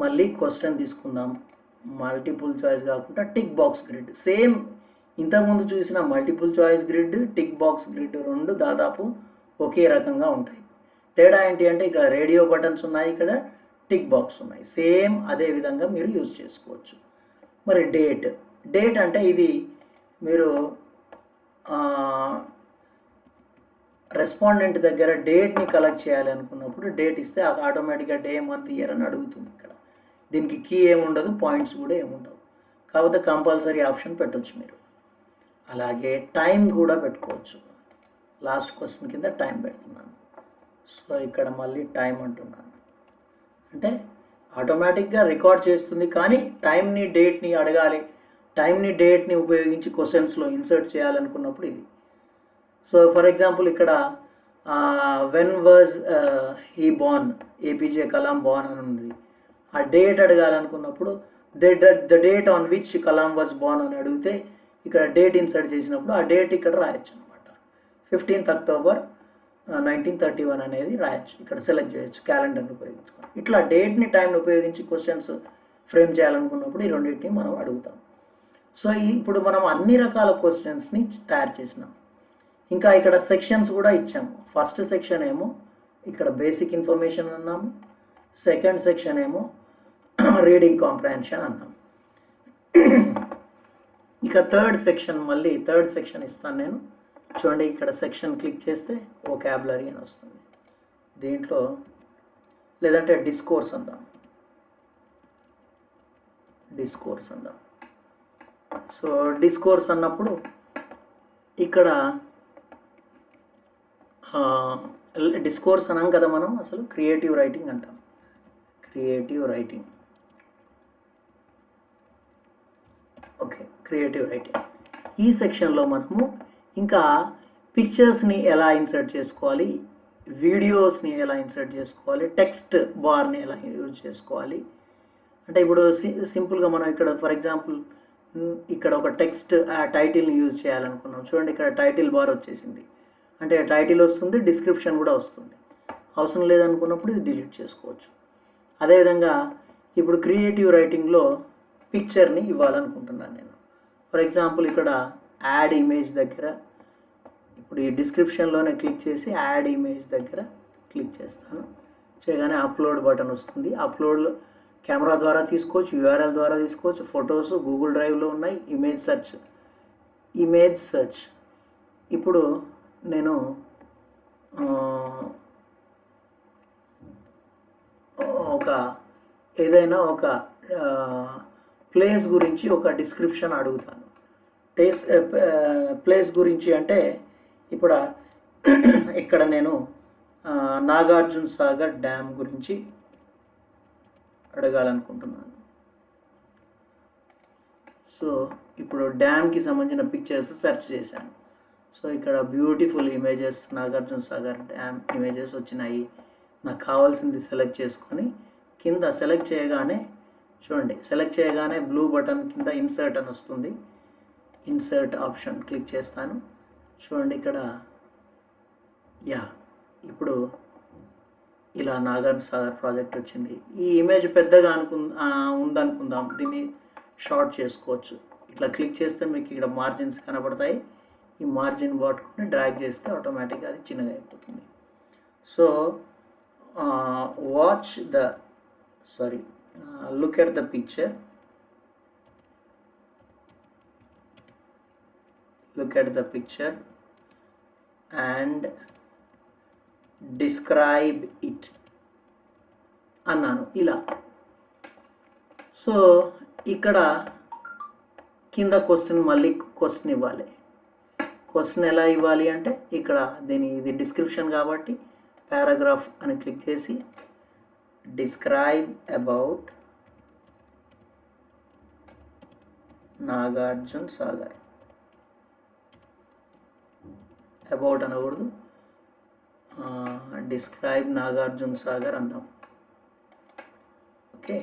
మళ్ళీ క్వశ్చన్ తీసుకుందాం. మల్టిపుల్ చాయిస్ కాకుండా టిక్ బాక్స్ గ్రిడ్. సేమ్ ఇంతకుముందు చూసిన multiple choice grid, tick box grid రెండు దాదాపు ఒకే రకంగా ఉంటాయి. తేడా ఏంటి అంటే ఇక్కడ రేడియో బటన్స్ ఉన్నాయి, ఇక్కడ టిక్ బాక్స్ ఉన్నాయి. సేమ్ అదే విధంగా మీరు యూజ్ చేసుకోవచ్చు. మరి డేట్ అంటే ఇది మీరు రెస్పాండెంట్ దగ్గర డేట్ని కలెక్ట్ చేయాలి అనుకున్నప్పుడు డేట్ ఇస్తే ఆటోమేటిక్గా డే, మంత్, ఇయర్ అని అడుగుతుంది. ఇక్కడ దీనికి కీ ఏముండదు, పాయింట్స్ కూడా ఏముండవు. కాకపోతే కంపల్సరీ ఆప్షన్ పెట్టవచ్చు మీరు. అలాగే టైం కూడా పెట్టుకోవచ్చు. లాస్ట్ క్వశ్చన్ కింద టైం పెడుతున్నాను. సో ఇక్కడ మళ్ళీ టైం అంటున్నాను, అంటే ఆటోమేటిక్గా రికార్డ్ చేస్తుంది. కానీ టైంని, డేట్ని అడగాలి, టైంని, డేట్ని ఉపయోగించి క్వశ్చన్స్లో ఇన్సర్ట్ చేయాలనుకున్నప్పుడు ఇది. సో ఫర్ ఎగ్జాంపుల్ ఇక్కడ when was he born, APJ Kalam born అని ఉంది. ఆ డేట్ అడగాలనుకున్నప్పుడు the date on which Kalam was born అని అడిగితే ఇక్కడ డేట్ ఇన్సర్ట్ చేసినప్పుడు ఆ డేట్ ఇక్కడ రాయొచ్చు అనమాట. 15th October 1931 అనేది రాయొచ్చు. ఇక్కడ సెలెక్ట్ చేయొచ్చు క్యాలెండర్ని ఉపయోగించుకొని. ఇట్లా డేట్ని, టైంని ఉపయోగించి క్వశ్చన్స్ ఫ్రేమ్ చేయాలనుకున్నప్పుడు ఈ రెండింటిని మనం అడుగుతాం. సో ఇప్పుడు మనం అన్ని రకాల క్వశ్చన్స్ని తయారు చేసినాం. ఇంకా ఇక్కడ సెక్షన్స్ కూడా ఇచ్చాము. ఫస్ట్ సెక్షన్ ఏమో ఇక్కడ బేసిక్ ఇన్ఫర్మేషన్ అన్నాము. సెకండ్ సెక్షన్ ఏమో రీడింగ్ కాంప్రహెన్షన్ అన్నాం. ఇక థర్డ్ సెక్షన్ ఇస్తాను నేను. చూడండి ఇక్కడ సెక్షన్ క్లిక్ చేస్తే వొకాబులరీ అని వస్తుంది. దీంట్లో లేదంటే డిస్కోర్స్ అందాం. సో డిస్కోర్స్ అన్నప్పుడు ఇక్కడ డిస్కోర్స్ అన్నాం కదా మనం, అసలు క్రియేటివ్ రైటింగ్ అంటాం. Creative writing. ఈ సెక్షన్లో మనము ఇంకా పిక్చర్స్ని ఎలా ఇన్సర్ట్ చేసుకోవాలి, వీడియోస్ని ఎలా ఇన్సర్ట్ చేసుకోవాలి, టెక్స్ట్ బార్ని ఎలా యూజ్ చేసుకోవాలి. అంటే ఇప్పుడు సింపుల్గా మనం ఇక్కడ ఫర్ ఎగ్జాంపుల్ ఇక్కడ ఒక టెక్స్ట్ టైటిల్ని యూజ్ చేయాలనుకున్నాం. చూడండి ఇక్కడ టైటిల్ బార్ వచ్చేసింది. అంటే టైటిల్ వస్తుంది, డిస్క్రిప్షన్ కూడా వస్తుంది. అవసరం లేదనుకున్నప్పుడు ఇది డిలీట్ చేసుకోవచ్చు. అదేవిధంగా ఇప్పుడు క్రియేటివ్ రైటింగ్లో పిక్చర్ని ఇవ్వాలనుకుంటున్నాను నేను. ఫర్ ఎగ్జాంపుల్ ఇక్కడ యాడ్ ఇమేజ్ దగ్గర, ఇప్పుడు ఈ డిస్క్రిప్షన్లోనే క్లిక్ చేసి యాడ్ ఇమేజ్ దగ్గర క్లిక్ చేస్తాను. చేయగానే అప్లోడ్ బటన్ వస్తుంది. అప్లోడ్లో కెమెరా ద్వారా తీసుకోవచ్చు, యూఆర్ఎల్ ద్వారా తీసుకోవచ్చు. ఫొటోస్ గూగుల్ డ్రైవ్లో ఉన్నాయి. Image search. ఇప్పుడు నేను ఏదైనా ఒక ప్లేస్ గురించి ఒక డిస్క్రిప్షన్ అడుగుతాను. ప్లేస్ గురించి అంటే ఇప్పుడు ఇక్కడ నేను నాగార్జున సాగర్ డ్యామ్ గురించి అడగాలనుకుంటున్నాను. సో ఇప్పుడు డ్యామ్కి సంబంధించిన పిక్చర్స్ సెర్చ్ చేశాను. సో ఇక్కడ beautiful images, Nagarjuna Sagar dam images వచ్చినాయి. నాకు కావాల్సింది సెలెక్ట్ చేసుకొని కింద సెలెక్ట్ చేయగానే చూడండి, సెలెక్ట్ చేయగానే బ్లూ బటన్ కింద ఇన్సర్ట్ అని వస్తుంది. ఇన్సర్ట్ ఆప్షన్ క్లిక్ చేస్తాను. చూడండి ఇక్కడ ఇప్పుడు ఇలా నాగార్జున సాగర్ ప్రాజెక్ట్ వచ్చింది. ఈ ఇమేజ్ పెద్దగా ఉందనుకుందాం, దీన్ని షార్ట్ చేసుకోవచ్చు. ఇట్లా క్లిక్ చేస్తే మీకు ఇక్కడ మార్జిన్స్ కనబడతాయి. ఈ మార్జిన్ పట్టుకొని డ్రాగ్ చేస్తే ఆటోమేటిక్గా అది చిన్నగా అయిపోతుంది. So look at the picture. Look at the picture and describe it అన్నాను ఇలా. సో ఇక్కడ కింద మళ్ళీ క్వశ్చన్ ఇవ్వాలి. క్వశ్చన్ ఎలా ఇవ్వాలి అంటే ఇక్కడ ఇది డిస్క్రిప్షన్ కాబట్టి పారాగ్రాఫ్ అని క్లిక్ చేసి describe about Nagarjuna Sagar. About అనకూడదు, డిస్క్రైబ్ నాగార్జున సాగర్ అందాం. Okay,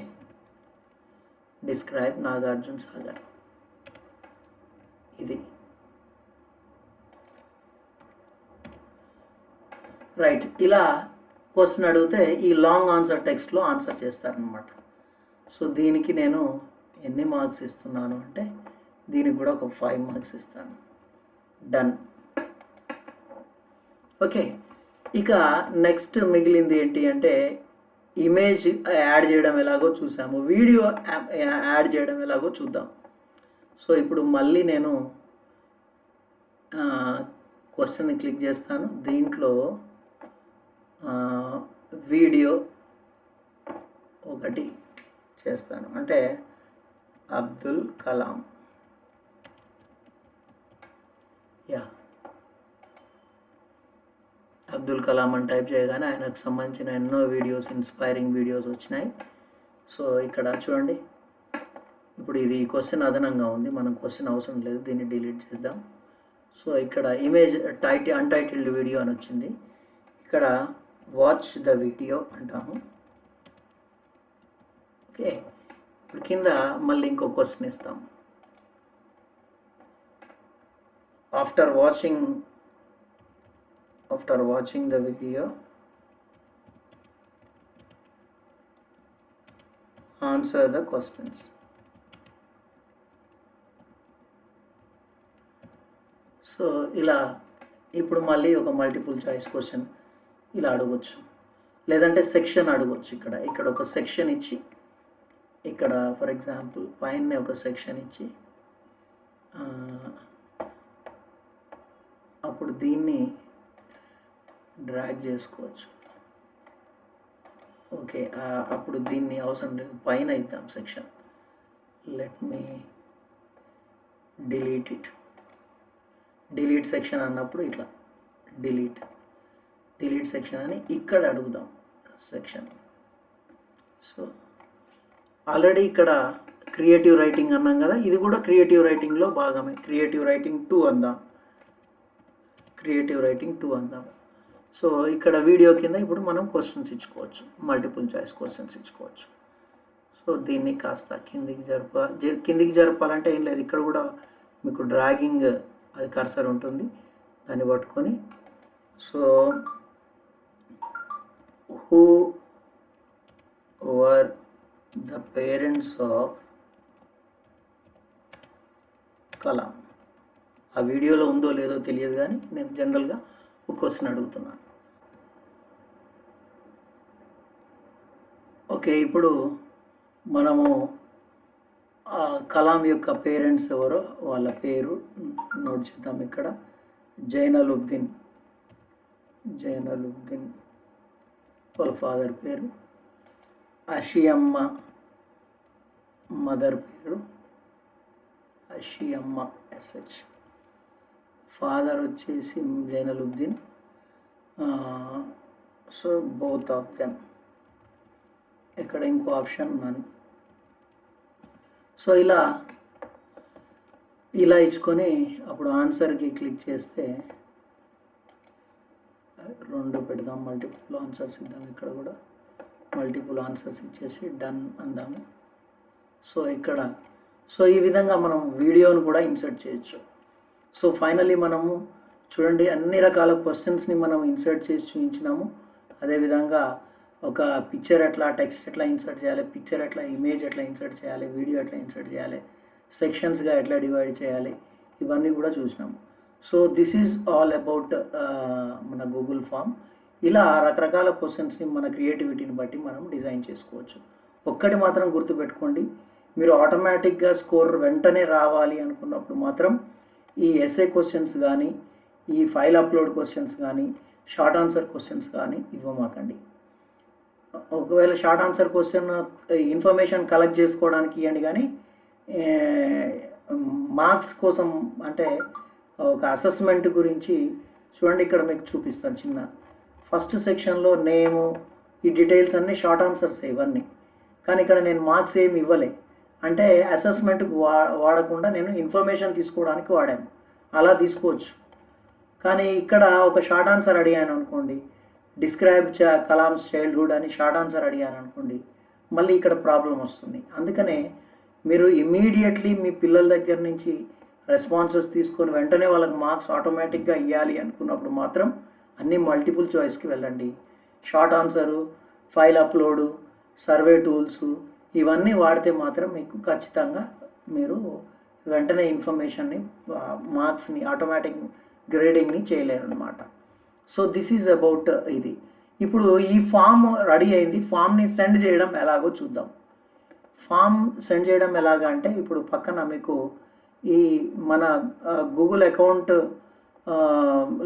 describe Nagarjuna Sagar. ఇది రైట్. ఇలా క్వశ్చన్ అడిగితే ఈ లాంగ్ ఆన్సర్ టెక్స్ట్లో ఆన్సర్ చేస్తారనమాట. సో దీనికి నేను ఎన్ని మార్క్స్ ఇస్తున్నాను అంటే దీనికి కూడా ఒక 5 మార్క్స్ ఇస్తాను. డన్. ఓకే, ఇక నెక్స్ట్ మిగిలింది ఏంటి అంటే ఇమేజ్ యాడ్ చేయడం ఎలాగో చూసాము, వీడియో యాడ్ చేయడం ఎలాగో చూద్దాం. సో ఇప్పుడు మళ్ళీ నేను క్వశ్చన్ని క్లిక్ చేస్తాను. దీంట్లో వీడియో ఒకటి చేస్తాను, అంటే అబ్దుల్ కలాం. అబ్దుల్ కలాం అని టైప్ చేయగానే ఆయనకు సంబంధించిన ఎన్నో వీడియోస్, ఇన్స్పైరింగ్ వీడియోస్ వచ్చినాయి. సో ఇక్కడ చూడండి, ఇప్పుడు ఇది క్వశ్చన్ అదనంగా ఉంది, మనం క్వశ్చన్ అవసరం లేదు, దీన్ని డిలీట్ చేద్దాం. సో ఇక్కడ ఇమేజ్ అన్టైటిల్డ్ వీడియో అని వచ్చింది. ఇక్కడ వాచ్ ద వీడియో అంటాము. ఓకే, ఇప్పుడు కింద మళ్ళీ ఇంకో క్వశ్చన్ ఇస్తాం. After watching the video answer the questions. So ఇలా ఇప్పుడు మళ్ళీ ఒక మల్టిపుల్ చాయిస్ క్వశ్చన్ ఇలా అడగవచ్చు, లేదంటే సెక్షన్ అడగవచ్చు. ఇక్కడ ఒక సెక్షన్ ఇచ్చి, ఇక్కడ ఫర్ ఎగ్జాంపుల్ పైన ఒక సెక్షన్ ఇచ్చి అప్పుడు దీన్ని డ్రాగ్ చేసుకోవచ్చు. ఓకే, అప్పుడు దీన్ని అవసరం లేదు, పైన ఇద్దాం section. Let me delete it. Delete section అన్నప్పుడు ఇట్లా డిలీట్ సెక్షన్ అని ఇక్కడ అడుగుదాం సెక్షన్. సో ఆల్రెడీ ఇక్కడ క్రియేటివ్ రైటింగ్ అన్నాం కదా, ఇది కూడా క్రియేటివ్ రైటింగ్లో భాగమే. క్రియేటివ్ రైటింగ్ 2 అందాం. సో ఇక్కడ వీడియో కింద ఇప్పుడు మనం క్వశ్చన్స్ ఇచ్చుకోవచ్చు, మల్టిపుల్ చాయిస్ క్వశ్చన్స్ ఇచ్చుకోవచ్చు. సో దీన్ని కాస్త కిందికి జరపాలంటే ఏం లేదు, ఇక్కడ కూడా మీకు డ్రాగింగ్ అది కర్సర్ ఉంటుంది, దాన్ని పట్టుకొని. So who were the parents of Kalam. ఆ వీడియోలో ఉందో లేదో తెలియదు, కానీ నేను జనరల్గా ఒక క్వశ్చన్ అడుగుతున్నాను. ఓకే, ఇప్పుడు మనము కలాం యొక్క పేరెంట్స్ ఎవరో వాళ్ళ పేరు నోట్ చేద్దాం. ఇక్కడ జైనలుబ్దీన్ వాళ్ళ ఫాదర్ పేరు, అషియమ్మ మదర్ పేరు అషియమ్మ ఎస్హెచ్, ఫాదర్ వచ్చేసి Jainulabdeen. So both of them. ఇక్కడ ఇంకో ఆప్షన్ నన్. సో ఇలా ఇచ్చుకొని అప్పుడు ఆన్సర్కి క్లిక్ చేస్తే 2 పెడదాం, మల్టిపుల్ ఆన్సర్స్ ఇద్దాం. ఇక్కడ కూడా మల్టిపుల్ ఆన్సర్స్ ఇచ్చేసి డన్ అందాము. సో ఈ విధంగా మనం వీడియోను కూడా ఇన్సర్ట్ చేయొచ్చు. సో ఫైనల్లీ మనము చూడండి, అన్ని రకాల క్వశ్చన్స్ని మనం ఇన్సర్ట్ చేసి చూపించినాము. అదేవిధంగా ఒక పిక్చర్ ఎట్లా, టెక్స్ట్ ఎట్లా ఇన్సర్ట్ చేయాలి, పిక్చర్ ఎట్లా, ఇమేజ్ ఎట్లా ఇన్సర్ట్ చేయాలి, వీడియో ఎట్లా ఇన్సర్ట్ చేయాలి, సెక్షన్స్గా ఎట్లా డివైడ్ చేయాలి, ఇవన్నీ కూడా చూసినాము. So this is all about మన గూగుల్ ఫామ్. ఇలా రకరకాల క్వశ్చన్స్ని మన క్రియేటివిటీని బట్టి మనం డిజైన్ చేసుకోవచ్చు. ఒక్కటి మాత్రం గుర్తుపెట్టుకోండి, మీరు ఆటోమేటిక్గా స్కోర్ వెంటనే రావాలి అనుకున్నప్పుడు మాత్రం ఈ ఎస్ఏ క్వశ్చన్స్ కానీ, ఈ ఫైల్ అప్లోడ్ క్వశ్చన్స్ కానీ, షార్ట్ ఆన్సర్ క్వశ్చన్స్ కానీ ఇవ్వమాకండి. ఒకవేళ short answer question information collect చేసుకోవడానికి ఇవ్వండి, కానీ మార్క్స్ కోసం అంటే ఒక అసెస్మెంట్ గురించి చూడండి. ఇక్కడ మీకు చూపిస్తాను చిన్న ఫస్ట్ సెక్షన్లో నేము, ఈ డీటెయిల్స్ అన్నీ షార్ట్ ఆన్సర్స్ ఇవన్నీ. కానీ ఇక్కడ నేను మార్క్స్ ఏమి ఇవ్వలే, అంటే అసెస్మెంట్కి వాడకుండా నేను ఇన్ఫర్మేషన్ తీసుకోవడానికి వాడాను. అలా తీసుకోవచ్చు. కానీ ఇక్కడ ఒక షార్ట్ ఆన్సర్ అడిగాను అనుకోండి, డిస్క్రైబ్ కలామ్స్ చైల్డ్హుడ్ అని షార్ట్ ఆన్సర్ అడిగాను అనుకోండి, మళ్ళీ ఇక్కడ ప్రాబ్లం వస్తుంది. అందుకనే మీరు ఇమీడియట్లీ మీ పిల్లల దగ్గర నుంచి రెస్పాన్సెస్ తీసుకొని వెంటనే వాళ్ళకి మార్క్స్ ఆటోమేటిక్గా ఇవ్వాలి అనుకున్నప్పుడు మాత్రం అన్నీ మల్టిపుల్ చాయిస్కి వెళ్ళండి. Short answer, file upload, survey tools ఇవన్నీ వాడితే మాత్రం మీకు ఖచ్చితంగా మీరు వెంటనే ఇన్ఫర్మేషన్ని, మార్క్స్ని, ఆటోమేటిక్ గ్రేడింగ్ని చేయలేరు అనమాట. సో దిస్ ఈజ్ అబౌట్ ఇది. ఇప్పుడు ఈ ఫామ్ రెడీ అయింది. ఫామ్ని సెండ్ చేయడం ఎలాగో చూద్దాం. ఫామ్ సెండ్ చేయడం ఎలాగ అంటే, ఇప్పుడు పక్కన మీకు ఈ మన గూగుల్ అకౌంట్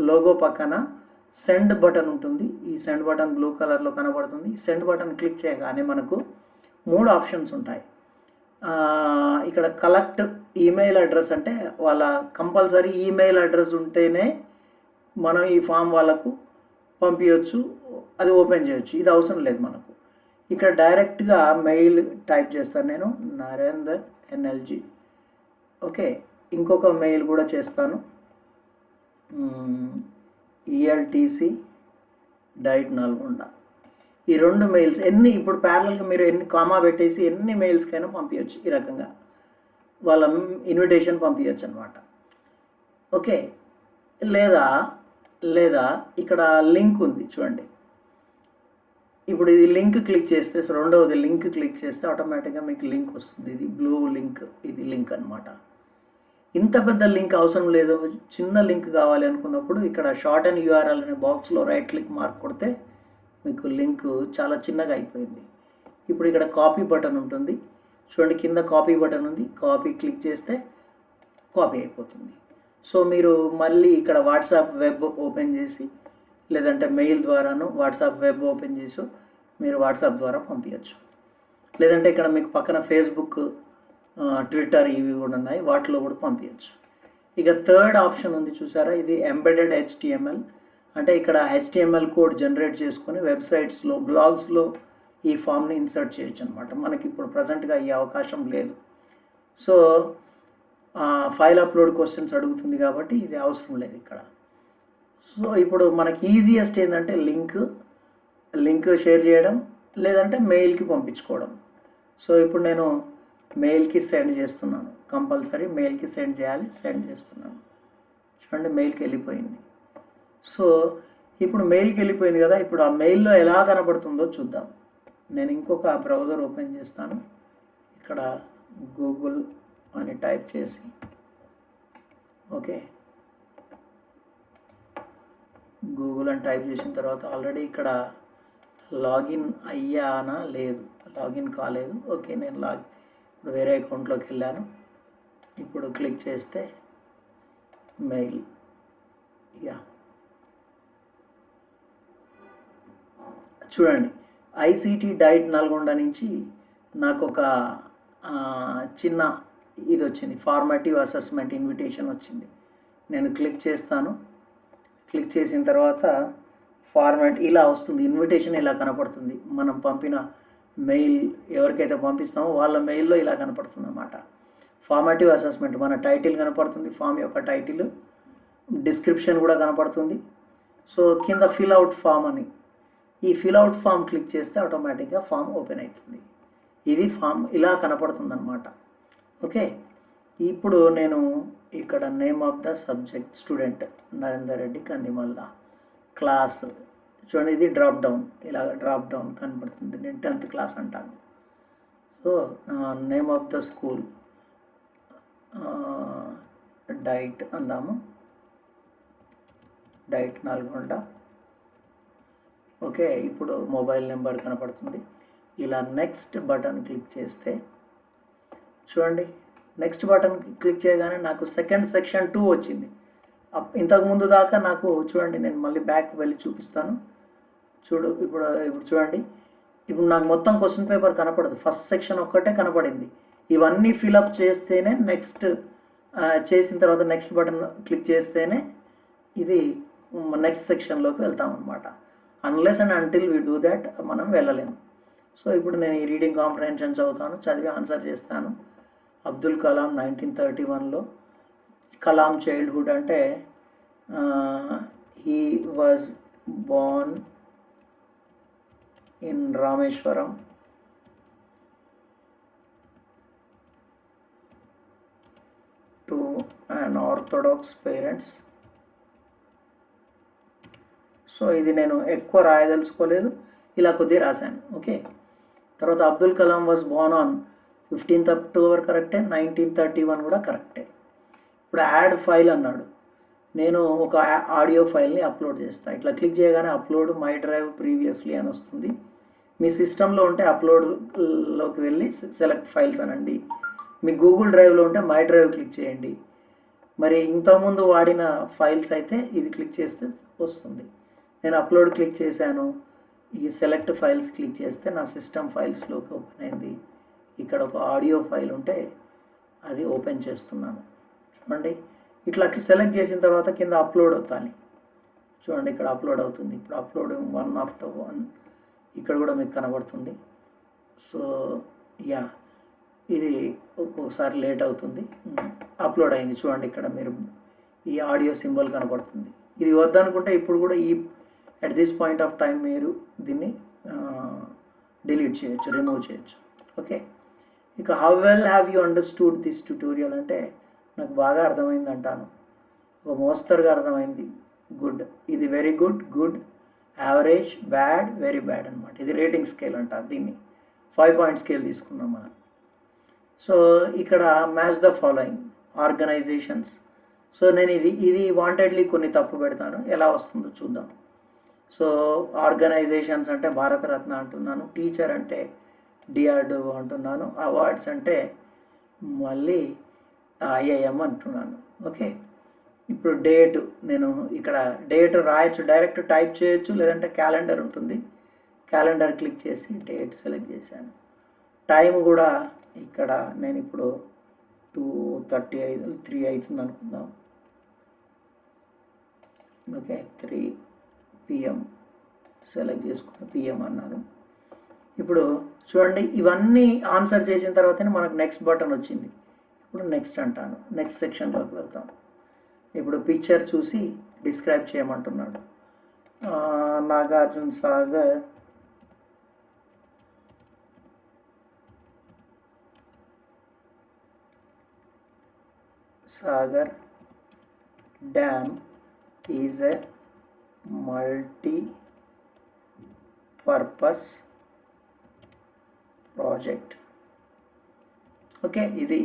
లోగో పక్కన సెండ్ బటన్ ఉంటుంది. ఈ సెండ్ బటన్ బ్లూ కలర్లో కనబడుతుంది. ఈ సెండ్ బటన్ క్లిక్ చేయగానే మనకు 3 ఆప్షన్స్ ఉంటాయి. ఇక్కడ కలెక్ట్ ఈమెయిల్ అడ్రస్, అంటే వాళ్ళ కంపల్సరీ ఈమెయిల్ అడ్రస్ ఉంటేనే మనం ఈ ఫామ్ వాళ్ళకు పంపించవచ్చు, అది ఓపెన్ చేయొచ్చు. ఇది అవసరం లేదు మనకు. ఇక్కడ డైరెక్ట్గా మెయిల్ టైప్ చేస్తాను నేను, నరేందర్ ఎన్ఎల్జీ. ఓకే, ఇంకొక మెయిల్ కూడా చేస్తాను, ఈఎల్టీసీ డైట్ నల్గొండ. ఈ 2 మెయిల్స్ ఇప్పుడు ప్యారల్గా మీరు కామా పెట్టేసి ఎన్ని మెయిల్స్కైనా పంపించవచ్చు. ఈ రకంగా వాళ్ళ ఇన్విటేషన్ పంపించవచ్చు అనమాట. ఓకే, లేదా ఇక్కడ లింక్ ఉంది చూడండి. ఇప్పుడు ఇది లింక్ క్లిక్ చేస్తే, రెండవది లింక్ క్లిక్ చేస్తే ఆటోమేటిక్గా మీకు లింక్ వస్తుంది. ఇది బ్లూ లింక్, ఇది లింక్ అనమాట. ఇంత పెద్ద లింక్ అవసరం లేదు. చిన్న లింక్ కావాలి అనుకున్నప్పుడు ఇక్కడ షార్ట్ అండ్ యూఆర్ఎల్ అనే బాక్స్లో రైట్ క్లిక్ మార్క్ కొడితే మీకు లింక్ చాలా చిన్నగా అయిపోయింది. ఇప్పుడు ఇక్కడ కాపీ బటన్ ఉంటుంది చూడండి, కింద కాపీ బటన్ ఉంది. కాపీ క్లిక్ చేస్తే కాపీ అయిపోతుంది. సో మీరు మళ్ళీ ఇక్కడ వాట్సాప్ వెబ్ ఓపెన్ చేసి, లేదంటే మెయిల్ ద్వారాను వాట్సాప్ వెబ్ ఓపెన్ చేసి మీరు వాట్సాప్ ద్వారా పంపించవచ్చు. లేదంటే ఇక్కడ మీకు పక్కన ఫేస్బుక్, ట్విట్టర్ ఇవి కూడా ఉన్నాయి, వాటిలో కూడా పంపించవచ్చు. ఇక థర్డ్ ఆప్షన్ ఉంది చూసారా, ఇది ఎంబెడెడ్ HTML. అంటే ఇక్కడ HTML కోడ్ జనరేట్ చేసుకొని వెబ్సైట్స్లో, బ్లాగ్స్లో ఈ ఫామ్ని ఇన్సర్ట్ చేయొచ్చు అనమాట. మనకి ఇప్పుడు ప్రజెంట్గా ఈ అవకాశం లేదు. సో ఫైల్ అప్లోడ్ క్వశ్చన్స్ అడుగుతుంది కాబట్టి ఇది అవసరం లేదు ఇక్కడ. సో ఇప్పుడు మనకి ఈజియెస్ట్ ఏంటంటే లింక్ షేర్ చేయడం, లేదంటే మెయిల్కి పంపించుకోవడం. సో ఇప్పుడు నేను మెయిల్కి సెండ్ చేస్తున్నాను. కంపల్సరీ మెయిల్కి సెండ్ చేయాలి. సెండ్ చేస్తున్నాను చూడండి, మెయిల్కి వెళ్ళిపోయింది. సో ఇప్పుడు మెయిల్కి వెళ్ళిపోయింది కదా. ఇప్పుడు ఆ మెయిల్లో ఎలా కనబడుతుందో చూద్దాం. నేను ఇంకొక బ్రౌజర్ ఓపెన్ చేస్తాను. ఇక్కడ గూగుల్ అని టైప్ చేసి, ఓకే, గూగుల్ అని టైప్ చేసిన తర్వాత ఆల్రెడీ ఇక్కడ లాగిన్ అయ్యానా, లేదు, లాగిన్ కాలేదు. ఓకే, నేను ఇప్పుడు వేరే అకౌంట్లోకి వెళ్ళాను. ఇప్పుడు క్లిక్ చేస్తే మెయిల్, చూడండి, ఐసిటి డైట్ నల్గొండ నుంచి నాకు ఒక చిన్న ఇది వచ్చింది, ఫార్మాటివ్ అసెస్మెంట్ ఇన్విటేషన్ వచ్చింది. నేను క్లిక్ చేస్తాను. క్లిక్ చేసిన తర్వాత ఫార్మాట్ ఇలా వస్తుంది, ఇన్విటేషన్ ఇలా కనపడుతుంది. మనం పంపిన మెయిల్ ఎవరికైతే పంపిస్తామో వాళ్ళ మెయిల్లో ఇలా కనపడుతుంది అన్నమాట. ఫార్మాటివ్ అసెస్మెంట్, మన టైటిల్ కనపడుతుంది, ఫామ్ యొక్క టైటిల్, డిస్క్రిప్షన్ కూడా కనపడుతుంది. సో కింద ఫిల్ అవుట్ ఫామ్ అని, ఈ ఫిల్ అవుట్ ఫామ్ క్లిక్ చేస్తే ఆటోమేటిక్గా ఫామ్ ఓపెన్ అవుతుంది. ఇది ఫామ్ ఇలా కనపడుతుంది అన్నమాట. ఓకే, ఇప్పుడు నేను ఇక్కడ name of the subject student Narender Reddy Kandimalla, class చూడండి, ఇది డ్రాప్ డౌన్, ఇలా డ్రాప్ డౌన్ కనపడుతుంది. నేను 10th క్లాస్ అంటాను. So name of the school diet అందాము, డైట్ నల్గొండ. ఓకే, ఇప్పుడు మొబైల్ నెంబర్ కనపడుతుంది. ఇలా నెక్స్ట్ బటన్ క్లిక్ చేస్తే చూడండి నెక్స్ట్ బటన్ క్లిక్ చేయగానే నాకు సెకండ్ సెక్షన్ 2 వచ్చింది. ఇంతకుముందు దాకా నాకు చూడండి, నేను మళ్ళీ బ్యాక్ వెళ్ళి చూపిస్తాను. ఇప్పుడు చూడండి, ఇప్పుడు నాకు మొత్తం క్వశ్చన్ పేపర్ కనపడదు, ఫస్ట్ సెక్షన్ ఒక్కటే కనపడింది. ఇవన్నీ ఫిలప్ చేస్తేనే నెక్స్ట్ చేసిన తర్వాత నెక్స్ట్ బటన్ క్లిక్ చేస్తేనే ఇది నెక్స్ట్ సెక్షన్లోకి వెళ్తామన్నమాట. Unless and until we do that మనం వెళ్ళలేము. సో ఇప్పుడు నేను ఈ రీడింగ్ కాంప్రహెన్షన్ చదువుతాను, చదివి ఆన్సర్ చేస్తాను. అబ్దుల్ కలాం 1931లో కలాం చైల్డ్హుడ్ అంటే he was Born in Rameswaram to an orthodox parents. So ఇది నేను ఎక్కువ రాయదలుచుకోలేదు, ఇలా కొద్దిగా రాశాను. ఓకే, తర్వాత Abdul Kalam was Born on 15th October కరెక్టే, 1931 కూడా కరెక్టే. ఇప్పుడు యాడ్ ఫైల్ అన్నాడు, నేను ఒక ఆడియో ఫైల్ని అప్లోడ్ చేస్తాను. ఇట్లా క్లిక్ చేయగానే అప్లోడ్ మై డ్రైవ్ ప్రీవియస్లీ అని వస్తుంది. మీ సిస్టంలో ఉంటే అప్లోడ్లోకి వెళ్ళి సెలెక్ట్ ఫైల్స్ అనండి. మీ గూగుల్ డ్రైవ్లో ఉంటే మై డ్రైవ్ క్లిక్ చేయండి. మరి ఇంతకుముందు వాడిన ఫైల్స్ అయితే ఇది క్లిక్ చేస్తే వస్తుంది. నేను అప్లోడ్ క్లిక్ చేశాను, ఈ సెలెక్ట్ ఫైల్స్ క్లిక్ చేస్తే నా సిస్టమ్ ఫైల్స్లోకి ఓపెన్ అయింది. ఇక్కడ ఒక ఆడియో ఫైల్ ఉంటే అది ఓపెన్ చేస్తున్నాను. చూడండి, ఇట్లా సెలెక్ట్ చేసిన తర్వాత కింద అప్లోడ్ అవుతాను. చూడండి, ఇక్కడ అప్లోడ్ అవుతుంది. ఇప్పుడు అప్లోడ్ 1 after 1 ఇక్కడ కూడా మీకు కనబడుతుంది. సో యా, ఇది ఒక్కొక్కసారి లేట్ అవుతుంది. అప్లోడ్ అయింది. చూడండి, ఇక్కడ మీరు ఈ ఆడియో సింబల్ కనబడుతుంది. ఇది వద్దనుకుంటే ఇప్పుడు కూడా at this point of time మీరు దీన్ని డిలీట్ చేయొచ్చు, రిమూవ్ చేయొచ్చు. ఓకే, ఇక how well have you understood this tutorial అంటే నాకు బాగా అర్థమైంది అంటాను, ఒక మోస్తరుగా అర్థమైంది. గుడ్, ఇది very good, good, average, bad, very bad అనమాట. ఇది రేటింగ్ స్కేల్ అంటారు దీన్ని. 5 point స్కేల్ తీసుకున్నాం మనం. సో ఇక్కడ match the following organisations. So నేను ఇది వాంటెడ్లీ కొన్ని తప్పు పెడతాను, ఎలా వస్తుందో చూద్దాం. సో ఆర్గనైజేషన్స్ అంటే భారతరత్న అంటున్నాను, టీచర్ అంటే డిఆర్డిఓ అంటున్నాను, అవార్డ్స్ అంటే మళ్ళీ ఐఐఎం అంటున్నాను. ఓకే, ఇప్పుడు డేటు, నేను ఇక్కడ డేట్ రాయొచ్చు, డైరెక్ట్ టైప్ చేయొచ్చు, లేదంటే క్యాలెండర్ ఉంటుంది, క్యాలెండర్ క్లిక్ చేసి డేట్ సెలెక్ట్ చేశాను. టైం కూడా ఇక్కడ నేను ఇప్పుడు 2:35 3 అవుతుంది అనుకుందాం. ఓకే, 3 PM సెలెక్ట్ చేసుకుని PM అన్నాను. ఇప్పుడు చూడండి, ఇవన్నీ ఆన్సర్ చేసిన తర్వాతనే మనకు నెక్స్ట్ బటన్ వచ్చింది. ఇప్పుడు నెక్స్ట్ అంటాను, నెక్స్ట్ సెక్షన్లోకి వెళ్తాం. ఇప్పుడు పిక్చర్ చూసి డిస్క్రైబ్ చేయమంటున్నాడు. Nagarjuna Sagar dam is a multipurpose project. Okay, ఇది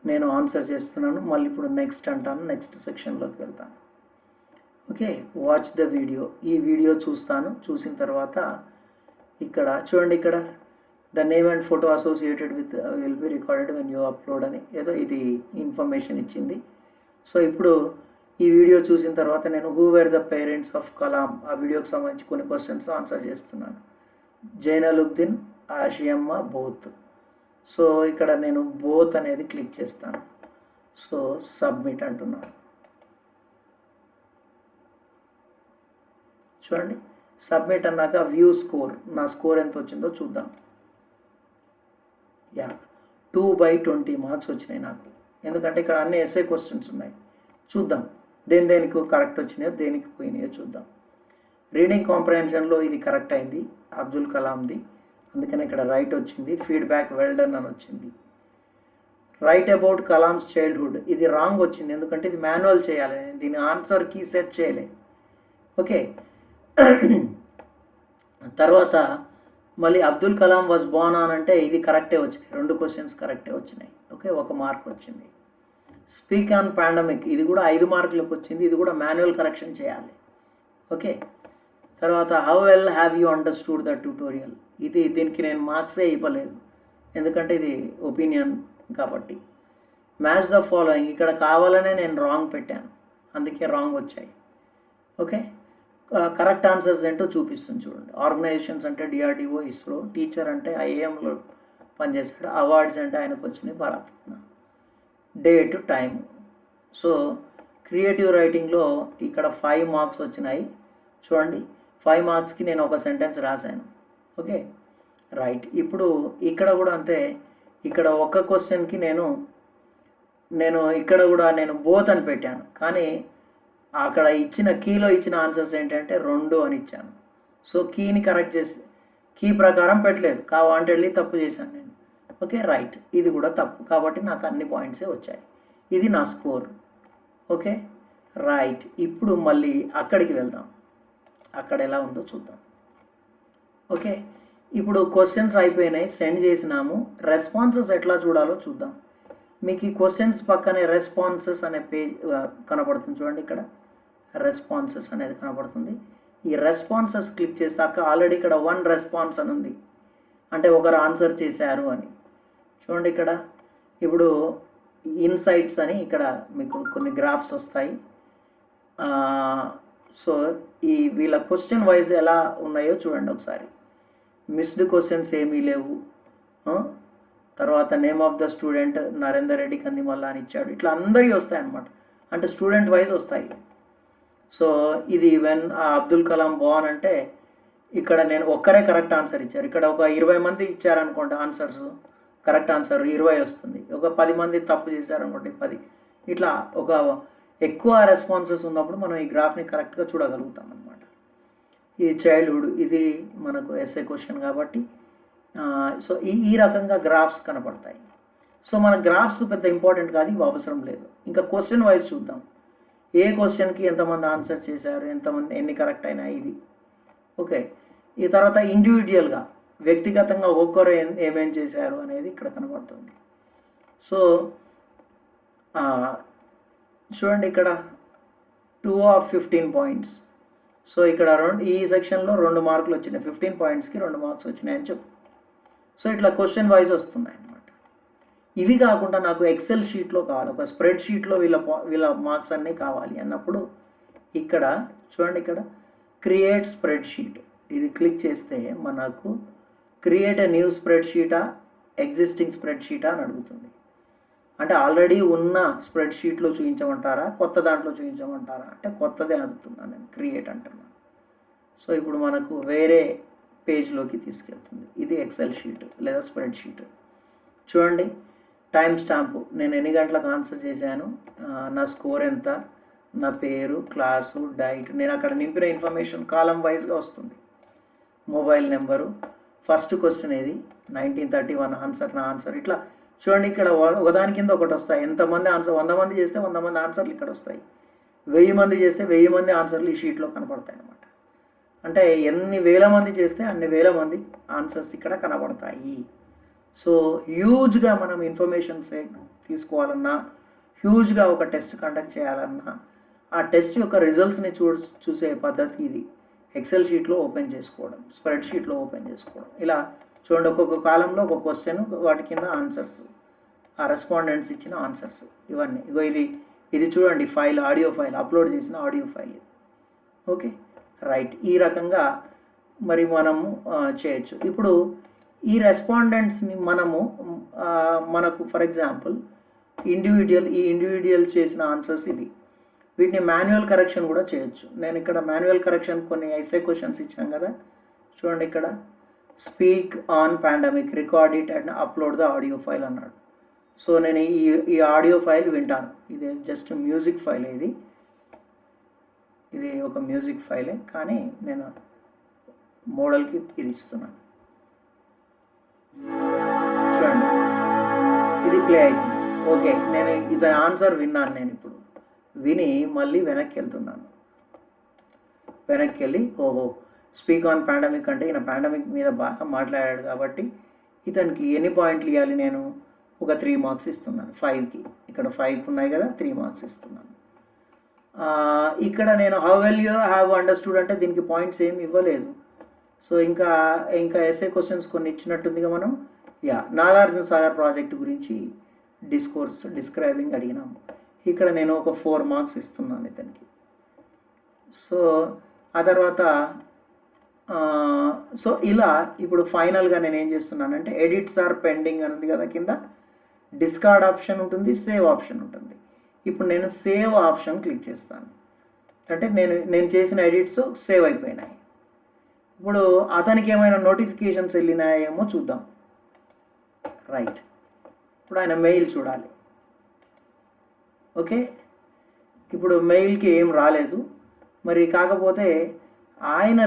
నేను ఆన్సర్ చేస్తున్నాను. మళ్ళీ ఇప్పుడు నెక్స్ట్ అంటాను, నెక్స్ట్ సెక్షన్లోకి వెళ్తాను. Okay, watch the video. ఈ వీడియో చూస్తాను, చూసిన తర్వాత ఇక్కడ చూడండి, ఇక్కడ the name and photo associated with will be recorded when you upload అని ఏదో ఇది ఇన్ఫర్మేషన్ ఇచ్చింది. సో ఇప్పుడు ఈ వీడియో చూసిన తర్వాత నేను who were the parents of Kalam, ఆ వీడియోకి సంబంధించి కొన్ని క్వశ్చన్స్ ఆన్సర్ చేస్తున్నాను. జైనలుబ్దీన్, ఆషియమ్మ, బోత్. సో ఇక్కడ నేను బోత్ అనేది క్లిక్ చేస్తాను. సో సబ్మిట్ అంటున్నాను. చూడండి, సబ్మిట్ అన్నాక వ్యూ స్కోర్, నా స్కోర్ ఎంత వచ్చిందో చూద్దాం. 2/20 మార్క్స్ వచ్చినాయి నాకు, ఎందుకంటే ఇక్కడ అన్ని ఎస్ఏ క్వశ్చన్స్ ఉన్నాయి. చూద్దాం దేనికి కరెక్ట్ వచ్చినాయో దేనికి పోయినాయో చూద్దాం. రీడింగ్ కాంప్రహెన్షన్లో ఇది కరెక్ట్ అయింది, అబ్దుల్ కలాంది, అందుకని ఇక్కడ రైట్ వచ్చింది. ఫీడ్బ్యాక్ వెల్ డన్ అని వచ్చింది. రైట్ అబౌట్ కలామ్స్ చైల్డ్హుడ్, ఇది రాంగ్ వచ్చింది, ఎందుకంటే ఇది మాన్యువల్ చేయాలి, దీని ఆన్సర్ కీ సెట్ చేయలే. ఓకే, తర్వాత మళ్ళీ Abdul Kalam was Born on అంటే ఇది కరెక్టే వచ్చినాయి, 2 క్వశ్చన్స్ కరెక్టే వచ్చినాయి. ఓకే, 1 మార్క్ వచ్చింది. స్పీక్ ఆన్ పాండమిక్, ఇది కూడా 5 మార్కులకు వచ్చింది, ఇది కూడా మాన్యువల్ కరెక్షన్ చేయాలి. ఓకే, తర్వాత how well have you understood the tutorial, దీనికి నేను మార్క్సే ఇవ్వలేదు, ఎందుకంటే ఇది ఒపీనియన్ కాబట్టి. మ్యాచ్ ద ఫాలోయింగ్, ఇక్కడ కావాలనే నేను రాంగ్ పెట్టాను, అందుకే రాంగ్ వచ్చాయి. ఓకే, కరెక్ట్ ఆన్సర్స్ ఏంటో చూపిస్తుంది చూడండి. ఆర్గనైజేషన్స్ అంటే డిఆర్డిఓ, ఇస్రో, టీచర్ అంటే ఐఏఎంలో పనిచేశాడు, అవార్డ్స్ అంటే ఆయనకు వచ్చినాయి Bharat Ratna, date, time. So creative రైటింగ్లో ఇక్కడ 5 మార్క్స్ వచ్చినాయి చూడండి. 5 మార్క్స్కి నేను ఒక సెంటెన్స్ రాశాను. Okay right. ఇప్పుడు ఇక్కడ కూడా అంతే, ఇక్కడ ఒక క్వశ్చన్కి నేను ఇక్కడ కూడా నేను బోత్ అని పెట్టాను, కానీ అక్కడ ఇచ్చిన కీలో ఇచ్చిన ఆన్సర్స్ ఏంటంటే 2 అని ఇచ్చాను. సో కీని కరెక్ట్ చేసి కీ ప్రకారం పెట్టలేదు, కావాలంటే వెళ్ళి తప్పు చేశాను నేను. ఓకే రైట్, ఇది కూడా తప్పు, కాబట్టి నాకు అన్ని పాయింట్సే వచ్చాయి. ఇది నా స్కోర్. Okay right. ఇప్పుడు మళ్ళీ అక్కడికి వెళ్దాం, అక్కడ ఎలా ఉందో చూద్దాం. ఓకే, ఇప్పుడు క్వశ్చన్స్ అయిపోయినాయి, సెండ్ చేసినాము. రెస్పాన్సెస్ ఎట్లా చూడాలో చూద్దాం. మీకు ఈ క్వశ్చన్స్ పక్కనే రెస్పాన్సెస్ అనే పేజ్ కనపడుతుంది చూడండి. ఇక్కడ రెస్పాన్సెస్ అనేది కనపడుతుంది. ఈ రెస్పాన్సెస్ క్లిక్ చేస్తే అక్కడ ఆల్రెడీ ఇక్కడ 1 రెస్పాన్స్ అని ఉంది, అంటే ఒకరు ఆన్సర్ చేశారు అని. చూడండి ఇక్కడ ఇప్పుడు ఇన్సైట్స్ అని ఇక్కడ మీకు కొన్ని గ్రాఫ్స్ వస్తాయి. సో ఈ వీళ్ళ క్వశ్చన్ వైజ్ ఎలా ఉన్నాయో చూడండి ఒకసారి. మిస్డ్ క్వశ్చన్స్ ఏమీ లేవు. తర్వాత name of the student Narender Reddy Kandimalla అని ఇచ్చాడు. ఇట్లా అందరికీ వస్తాయి అన్నమాట, అంటే స్టూడెంట్ వైజ్ వస్తాయి. సో ఇది వెన్ అబ్దుల్ కలాం బాన్ అంటే ఇక్కడ నేను ఒక్కరే కరెక్ట్ ఆన్సర్ ఇచ్చారు. ఇక్కడ ఒక 20 మంది ఇచ్చారనుకోండి ఆన్సర్స్, కరెక్ట్ ఆన్సర్ 20 వస్తుంది. ఒక 10 మంది తప్పు చేశారనుకోండి 10. ఇట్లా ఒక ఎక్కువ రెస్పాన్సెస్ ఉన్నప్పుడు మనం ఈ గ్రాఫ్ని కరెక్ట్గా చూడగలుగుతాం అన్నమాట. ఇది చైల్డ్హుడ్, ఇది మనకు ఎస్ఏ క్వశ్చన్ కాబట్టి సో ఈ రకంగా గ్రాఫ్స్ కనపడతాయి. సో మన గ్రాఫ్స్ పెద్ద ఇంపార్టెంట్ కాదు, ఇవి అవసరం లేదు. ఇంకా క్వశ్చన్ వైజ్ చూద్దాం. ఏ క్వశ్చన్కి ఎంతమంది ఆన్సర్ చేశారు, ఎన్ని కరెక్ట్ అయినాయి ఇవి. ఓకే, ఈ తర్వాత ఇండివిజువల్గా వ్యక్తిగతంగా ఒక్కొక్కరు ఏమేం చేశారు అనేది ఇక్కడ కనబడుతుంది. సో చూడండి ఇక్కడ 2 of 15 పాయింట్స్. సో ఇక్కడ ఈ సెక్షన్లో 2 మార్కులు వచ్చినాయి, 15 పాయింట్స్కి 2 మార్క్స్ వచ్చినాయని చెప్పు. సో ఇట్లా క్వశ్చన్ వైజ్ వస్తున్నాయి అన్నమాట. ఇవి కాకుండా నాకు ఎక్సెల్ షీట్లో కావాలి, ఒక స్ప్రెడ్ షీట్లో వీళ్ళ మార్క్స్ అన్నీ కావాలి అన్నప్పుడు ఇక్కడ చూడండి, ఇక్కడ క్రియేట్ స్ప్రెడ్ షీట్ ఇది క్లిక్ చేస్తే మనకు క్రియేట్ ఎ న్యూ స్ప్రెడ్ షీటా, ఎగ్జిస్టింగ్ స్ప్రెడ్ షీటా అని అడుగుతుంది. అంటే ఆల్రెడీ ఉన్న స్ప్రెడ్ షీట్లో చూపించమంటారా, కొత్త దాంట్లో చూపించమంటారా అంటే కొత్తదే అడుగుతున్నాను నేను, క్రియేట్ అంటున్నాను. సో ఇప్పుడు మనకు వేరే పేజ్లోకి తీసుకెళ్తుంది. ఇది ఎక్సెల్ షీట్ లేదా స్ప్రెడ్ షీట్. చూడండి టైం స్టాంపు, నేను ఎన్ని గంటలకు ఆన్సర్ చేశాను, నా స్కోర్ ఎంత, నా పేరు, క్లాసు, డైట్, నేను అక్కడ నింపిన ఇన్ఫర్మేషన్ కాలం వైజ్గా వస్తుంది. మొబైల్ నెంబరు, ఫస్ట్ క్వశ్చన్ ఏది 1931 ఆన్సర్, నా ఆన్సర్. ఇట్లా చూడండి ఇక్కడ ఒకదాని కింద ఒకటి వస్తాయి. ఎంతమంది ఆన్సర్, 100 మంది చేస్తే 100 మంది ఆన్సర్లు ఇక్కడ వస్తాయి, 1000 మంది చేస్తే 1000 మంది ఆన్సర్లు ఈ షీట్లో కనపడతాయి అన్నమాట. అంటే ఎన్ని వేల మంది చేస్తే అన్ని వేల మంది ఆన్సర్స్ ఇక్కడ కనబడతాయి. సో హ్యూజ్గా మనం ఇన్ఫర్మేషన్స్ తీసుకోవాలన్నా, హ్యూజ్గా ఒక టెస్ట్ కండక్ట్ చేయాలన్నా, ఆ టెస్ట్ యొక్క రిజల్ట్స్ని చూసే పద్ధతి ఇది. ఎక్సెల్ షీట్లో ఓపెన్ చేసుకోవడం, స్ప్రెడ్ షీట్లో ఓపెన్ చేసుకోవడం. ఇలా చూడండి, ఒక్కొక్క కాలంలో ఒక క్వశ్చన్, వాటి కింద ఆన్సర్స్, ఆ రెస్పాండెంట్స్ ఇచ్చిన ఆన్సర్స్, ఇవన్నీ. ఇగో ఇది చూడండి ఫైల్, ఆడియో ఫైల్, అప్లోడ్ చేసిన ఆడియో ఫైల్ ఇది. ఓకే రైట్, ఈ రకంగా మరి మనము చేయొచ్చు. ఇప్పుడు ఈ రెస్పాండెంట్స్ని మనకు ఫర్ ఎగ్జాంపుల్ ఇండివిజువల్ చేసిన ఆన్సర్స్ ఇవి. వీటిని మాన్యువల్ కరెక్షన్ కూడా చేయొచ్చు. నేను ఇక్కడ మాన్యువల్ కరెక్షన్ కొన్ని ఐసే క్వశ్చన్స్ ఇచ్చాను కదా, చూడండి ఇక్కడ speak on pandemic, record it and upload the audio file అన్నాడు. సో నేను ఈ ఆడియో ఫైల్ వింటాను. ఇది జస్ట్ మ్యూజిక్ ఫైల్, ఇది ఒక మ్యూజిక్ ఫైలే, కానీ నేను మోడల్కి ఇది ఇస్తున్నాను. చూడండి ఇది ప్లే అవుతుంది. ఓకే, నేను ఇది ఆన్సర్ విన్నాను. నేను ఇప్పుడు విని మళ్ళీ వెనక్కి వెళ్తున్నాను. వెనక్కి వెళ్ళి ఓహో స్పీక్ ఆన్ పాండమిక్ అంటే ఈయన పాండమిక్ మీద బాగా మాట్లాడాడు కాబట్టి ఇతనికి ఎన్ని పాయింట్లు ఇవ్వాలి, నేను ఒక 3 మార్క్స్ ఇస్తున్నాను 5కి. ఇక్కడ 5 ఉన్నాయి కదా, 3 మార్క్స్ ఇస్తున్నాను. ఇక్కడ నేను how well you have understood అంటే దీనికి పాయింట్స్ ఏమి ఇవ్వలేదు. సో ఇంకా ఎస్ఏ క్వశ్చన్స్ కొన్ని ఇచ్చినట్టుందిగా మనం. నాగార్జున సాగర్ ప్రాజెక్టు గురించి డిస్క్రైబింగ్ అడిగినాము. ఇక్కడ నేను ఒక 4 మార్క్స్ ఇస్తున్నాను ఇతనికి. సో ఆ తర్వాత సో ఇలా ఇప్పుడు ఫైనల్గా నేను ఏం చేస్తున్నానంటే ఎడిట్స్ ఆర్ పెండింగ్ అని ఉంది కదా, కింద డిస్కార్డ్ ఆప్షన్ ఉంటుంది, సేవ్ ఆప్షన్ ఉంటుంది. ఇప్పుడు నేను సేవ్ ఆప్షన్ క్లిక్ చేస్తాను. అంటే నేను చేసిన ఎడిట్స్ సేవ్ అయిపోయినాయి. ఇప్పుడు అతనికి ఏమైనా నోటిఫికేషన్స్ వెళ్ళినాయేమో చూద్దాం. రైట్, ఇప్పుడు ఆయన మెయిల్ చూడాలి. ఓకే, ఇప్పుడు మెయిల్కి ఏం రాలేదు. మరి కాకపోతే ఆయన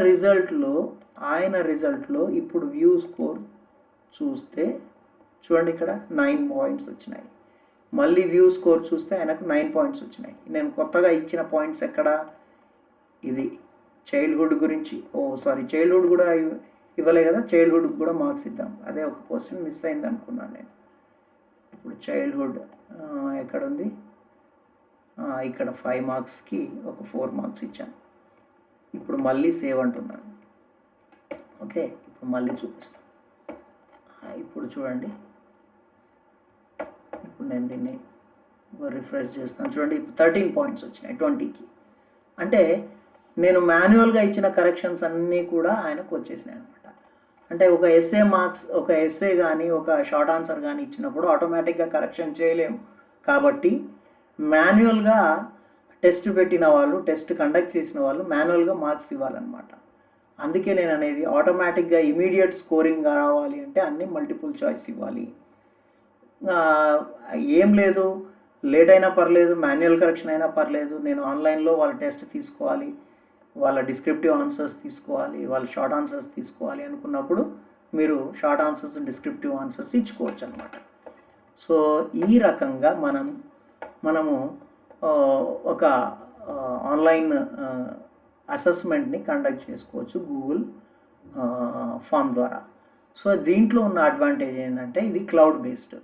రిజల్ట్లో ఇప్పుడు వ్యూ స్కోర్ చూస్తే చూడండి, ఇక్కడ 9 పాయింట్స్ వచ్చినాయి. మళ్ళీ వ్యూ స్కోర్ చూస్తే ఆయనకు 9 పాయింట్స్ వచ్చినాయి. నేను కొత్తగా ఇచ్చిన పాయింట్స్ ఎక్కడ, ఇది చైల్డ్హుడ్ గురించి, చైల్డ్హుడ్ కూడా ఇవ్వలే కదా, చైల్డ్హుడ్కి కూడా మార్క్స్ ఇద్దాం. అదే ఒక క్వశ్చన్ మిస్ అయింది అనుకున్నాను నేను. ఇప్పుడు చైల్డ్హుడ్ ఎక్కడ ఉంది, ఇక్కడ 5 మార్క్స్కి ఒక 4 మార్క్స్ ఇచ్చాను. ఇప్పుడు మళ్ళీ సేవ్ అంటున్నాను. ఓకే, ఇప్పుడు మళ్ళీ చూపిస్తాను. ఇప్పుడు చూడండి, ఇప్పుడు నేను దీన్ని రిఫ్రెష్ చేస్తాను. చూడండి, ఇప్పుడు 13 పాయింట్స్ వచ్చినాయి 20కి. అంటే నేను మాన్యువల్గా ఇచ్చిన కరెక్షన్స్ అన్నీ కూడా ఆయనకు వచ్చేసినాయి అనమాట. అంటే ఒక ఎస్ఏ కానీ ఒక షార్ట్ ఆన్సర్ కానీ ఇచ్చినప్పుడు ఆటోమేటిక్గా కరెక్షన్ చేయలేము. కాబట్టి మాన్యువల్గా టెస్ట్ పెట్టిన వాళ్ళు, టెస్ట్ కండక్ట్ చేసిన వాళ్ళు మాన్యువల్గా మార్క్స్ ఇవ్వాలన్నమాట. అందుకే నేను అనేది ఆటోమేటిక్గా ఇమీడియట్ స్కోరింగ్ రావాలి అంటే అన్నీ మల్టిపుల్ చాయిస్ ఇవ్వాలి. ఏం లేదు, లేట్ అయినా పర్లేదు, మాన్యువల్ కరెక్షన్ అయినా పర్లేదు, నేను ఆన్లైన్లో వాళ్ళ టెస్ట్ తీసుకోవాలి, వాళ్ళ డిస్క్రిప్టివ్ ఆన్సర్స్ తీసుకోవాలి, వాళ్ళ షార్ట్ ఆన్సర్స్ తీసుకోవాలి అనుకున్నప్పుడు మీరు షార్ట్ ఆన్సర్స్, డిస్క్రిప్టివ్ ఆన్సర్స్ ఇచ్చుకోవచ్చు అనమాట. సో ఈ రకంగా మనము ఒక ఆన్లైన్ అసెస్మెంట్ని కండక్ట్ చేసుకోవచ్చు గూగుల్ ఫామ్ ద్వారా. సో దీంట్లో ఉన్న అడ్వాంటేజ్ ఏంటంటే ఇది క్లౌడ్ బేస్డ్.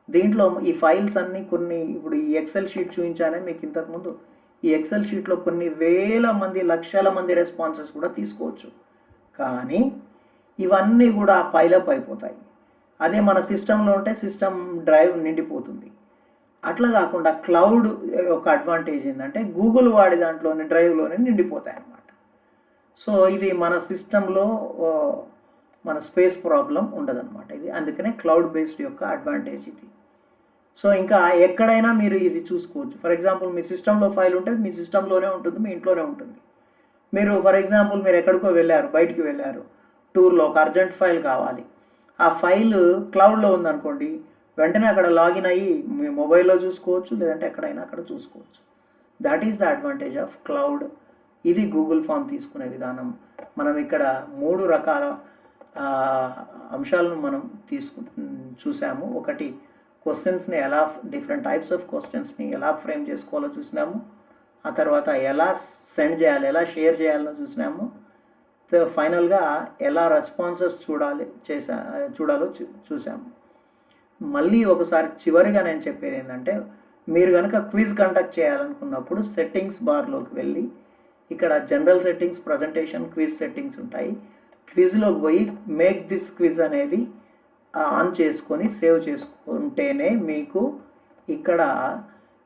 దీంట్లో ఈ ఫైల్స్ అన్నీ కొన్ని, ఇప్పుడు ఈ ఎక్సెల్ షీట్ చూపించానే మీకు ఇంతకుముందు, ఈ ఎక్సెల్ షీట్లో కొన్ని వేల మంది, లక్షల మంది రెస్పాన్సెస్ కూడా తీసుకోవచ్చు. కానీ ఇవన్నీ కూడా పైలప్ అయిపోతాయి. అదే మన సిస్టంలో ఉంటే సిస్టమ్ డ్రైవ్ నిండిపోతుంది. అట్లా కాకుండా క్లౌడ్ యొక్క అడ్వాంటేజ్ ఏంటంటే గూగుల్ వాడి దాంట్లోని డ్రైవ్లోనే నిండిపోతాయి అన్నమాట. సో ఇది మన సిస్టంలో మన స్పేస్ ప్రాబ్లం ఉండదన్నమాట. ఇది అందుకనే క్లౌడ్ బేస్డ్ యొక్క అడ్వాంటేజ్ ఇది. సో ఇంకా ఎక్కడైనా మీరు ఇది చూసుకోవచ్చు. ఫర్ ఎగ్జాంపుల్ మీ సిస్టంలో ఫైల్ ఉంటే మీ సిస్టంలోనే ఉంటుంది, మీ ఇంట్లోనే ఉంటుంది. మీరు ఫర్ ఎగ్జాంపుల్ మీరు ఎక్కడికో వెళ్ళారు, బయటికి వెళ్ళారు టూర్లో, ఒక అర్జెంట్ ఫైల్ కావాలి, ఆ ఫైల్ క్లౌడ్లో ఉందనుకోండి, వెంటనే అక్కడ లాగిన్ అయ్యి మీ మొబైల్లో చూసుకోవచ్చు, లేదంటే ఎక్కడైనా అక్కడ చూసుకోవచ్చు. That is the advantage of cloud. ఇది గూగుల్ ఫామ్ తీసుకునే విధానం. మనం ఇక్కడ 3 రకాల అంశాలను మనం చూసాము. ఒకటి, క్వశ్చన్స్ని ఎలా, డిఫరెంట్ టైప్స్ ఆఫ్ క్వశ్చన్స్ని ఎలా ఫ్రేమ్ చేసుకోవాలో చూసినాము. ఆ తర్వాత ఎలా సెండ్ చేయాలి, ఎలా షేర్ చేయాలో చూసినాము. ఫైనల్గా ఎలా రెస్పాన్సెస్ చూడాలో చూసాము. మళ్ళీ ఒకసారి చివరిగా నేను చెప్పేది ఏంటంటే, మీరు కనుక క్విజ్ కండక్ట్ చేయాలనుకున్నప్పుడు సెట్టింగ్స్ బార్లోకి వెళ్ళి ఇక్కడ general settings, presentation, quiz settings ఉంటాయి. క్విజ్లోకి పోయి మేక్ దిస్ క్విజ్ అనేది ఆన్ చేసుకొని సేవ్ చేసుకుంటేనే మీకు ఇక్కడ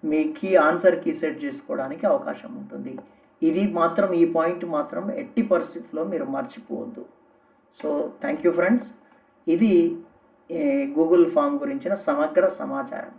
మీ ఆన్సర్ కీ సెట్ చేసుకోవడానికి అవకాశం ఉంటుంది. ఇది మాత్రం, ఈ పాయింట్ మాత్రం ఎట్టి పరిస్థితుల్లో మీరు మర్చిపోవద్దు. So thank you friends. ఇది గూగుల్ ఫామ్ గురించిన సమగ్ర సమాచారం.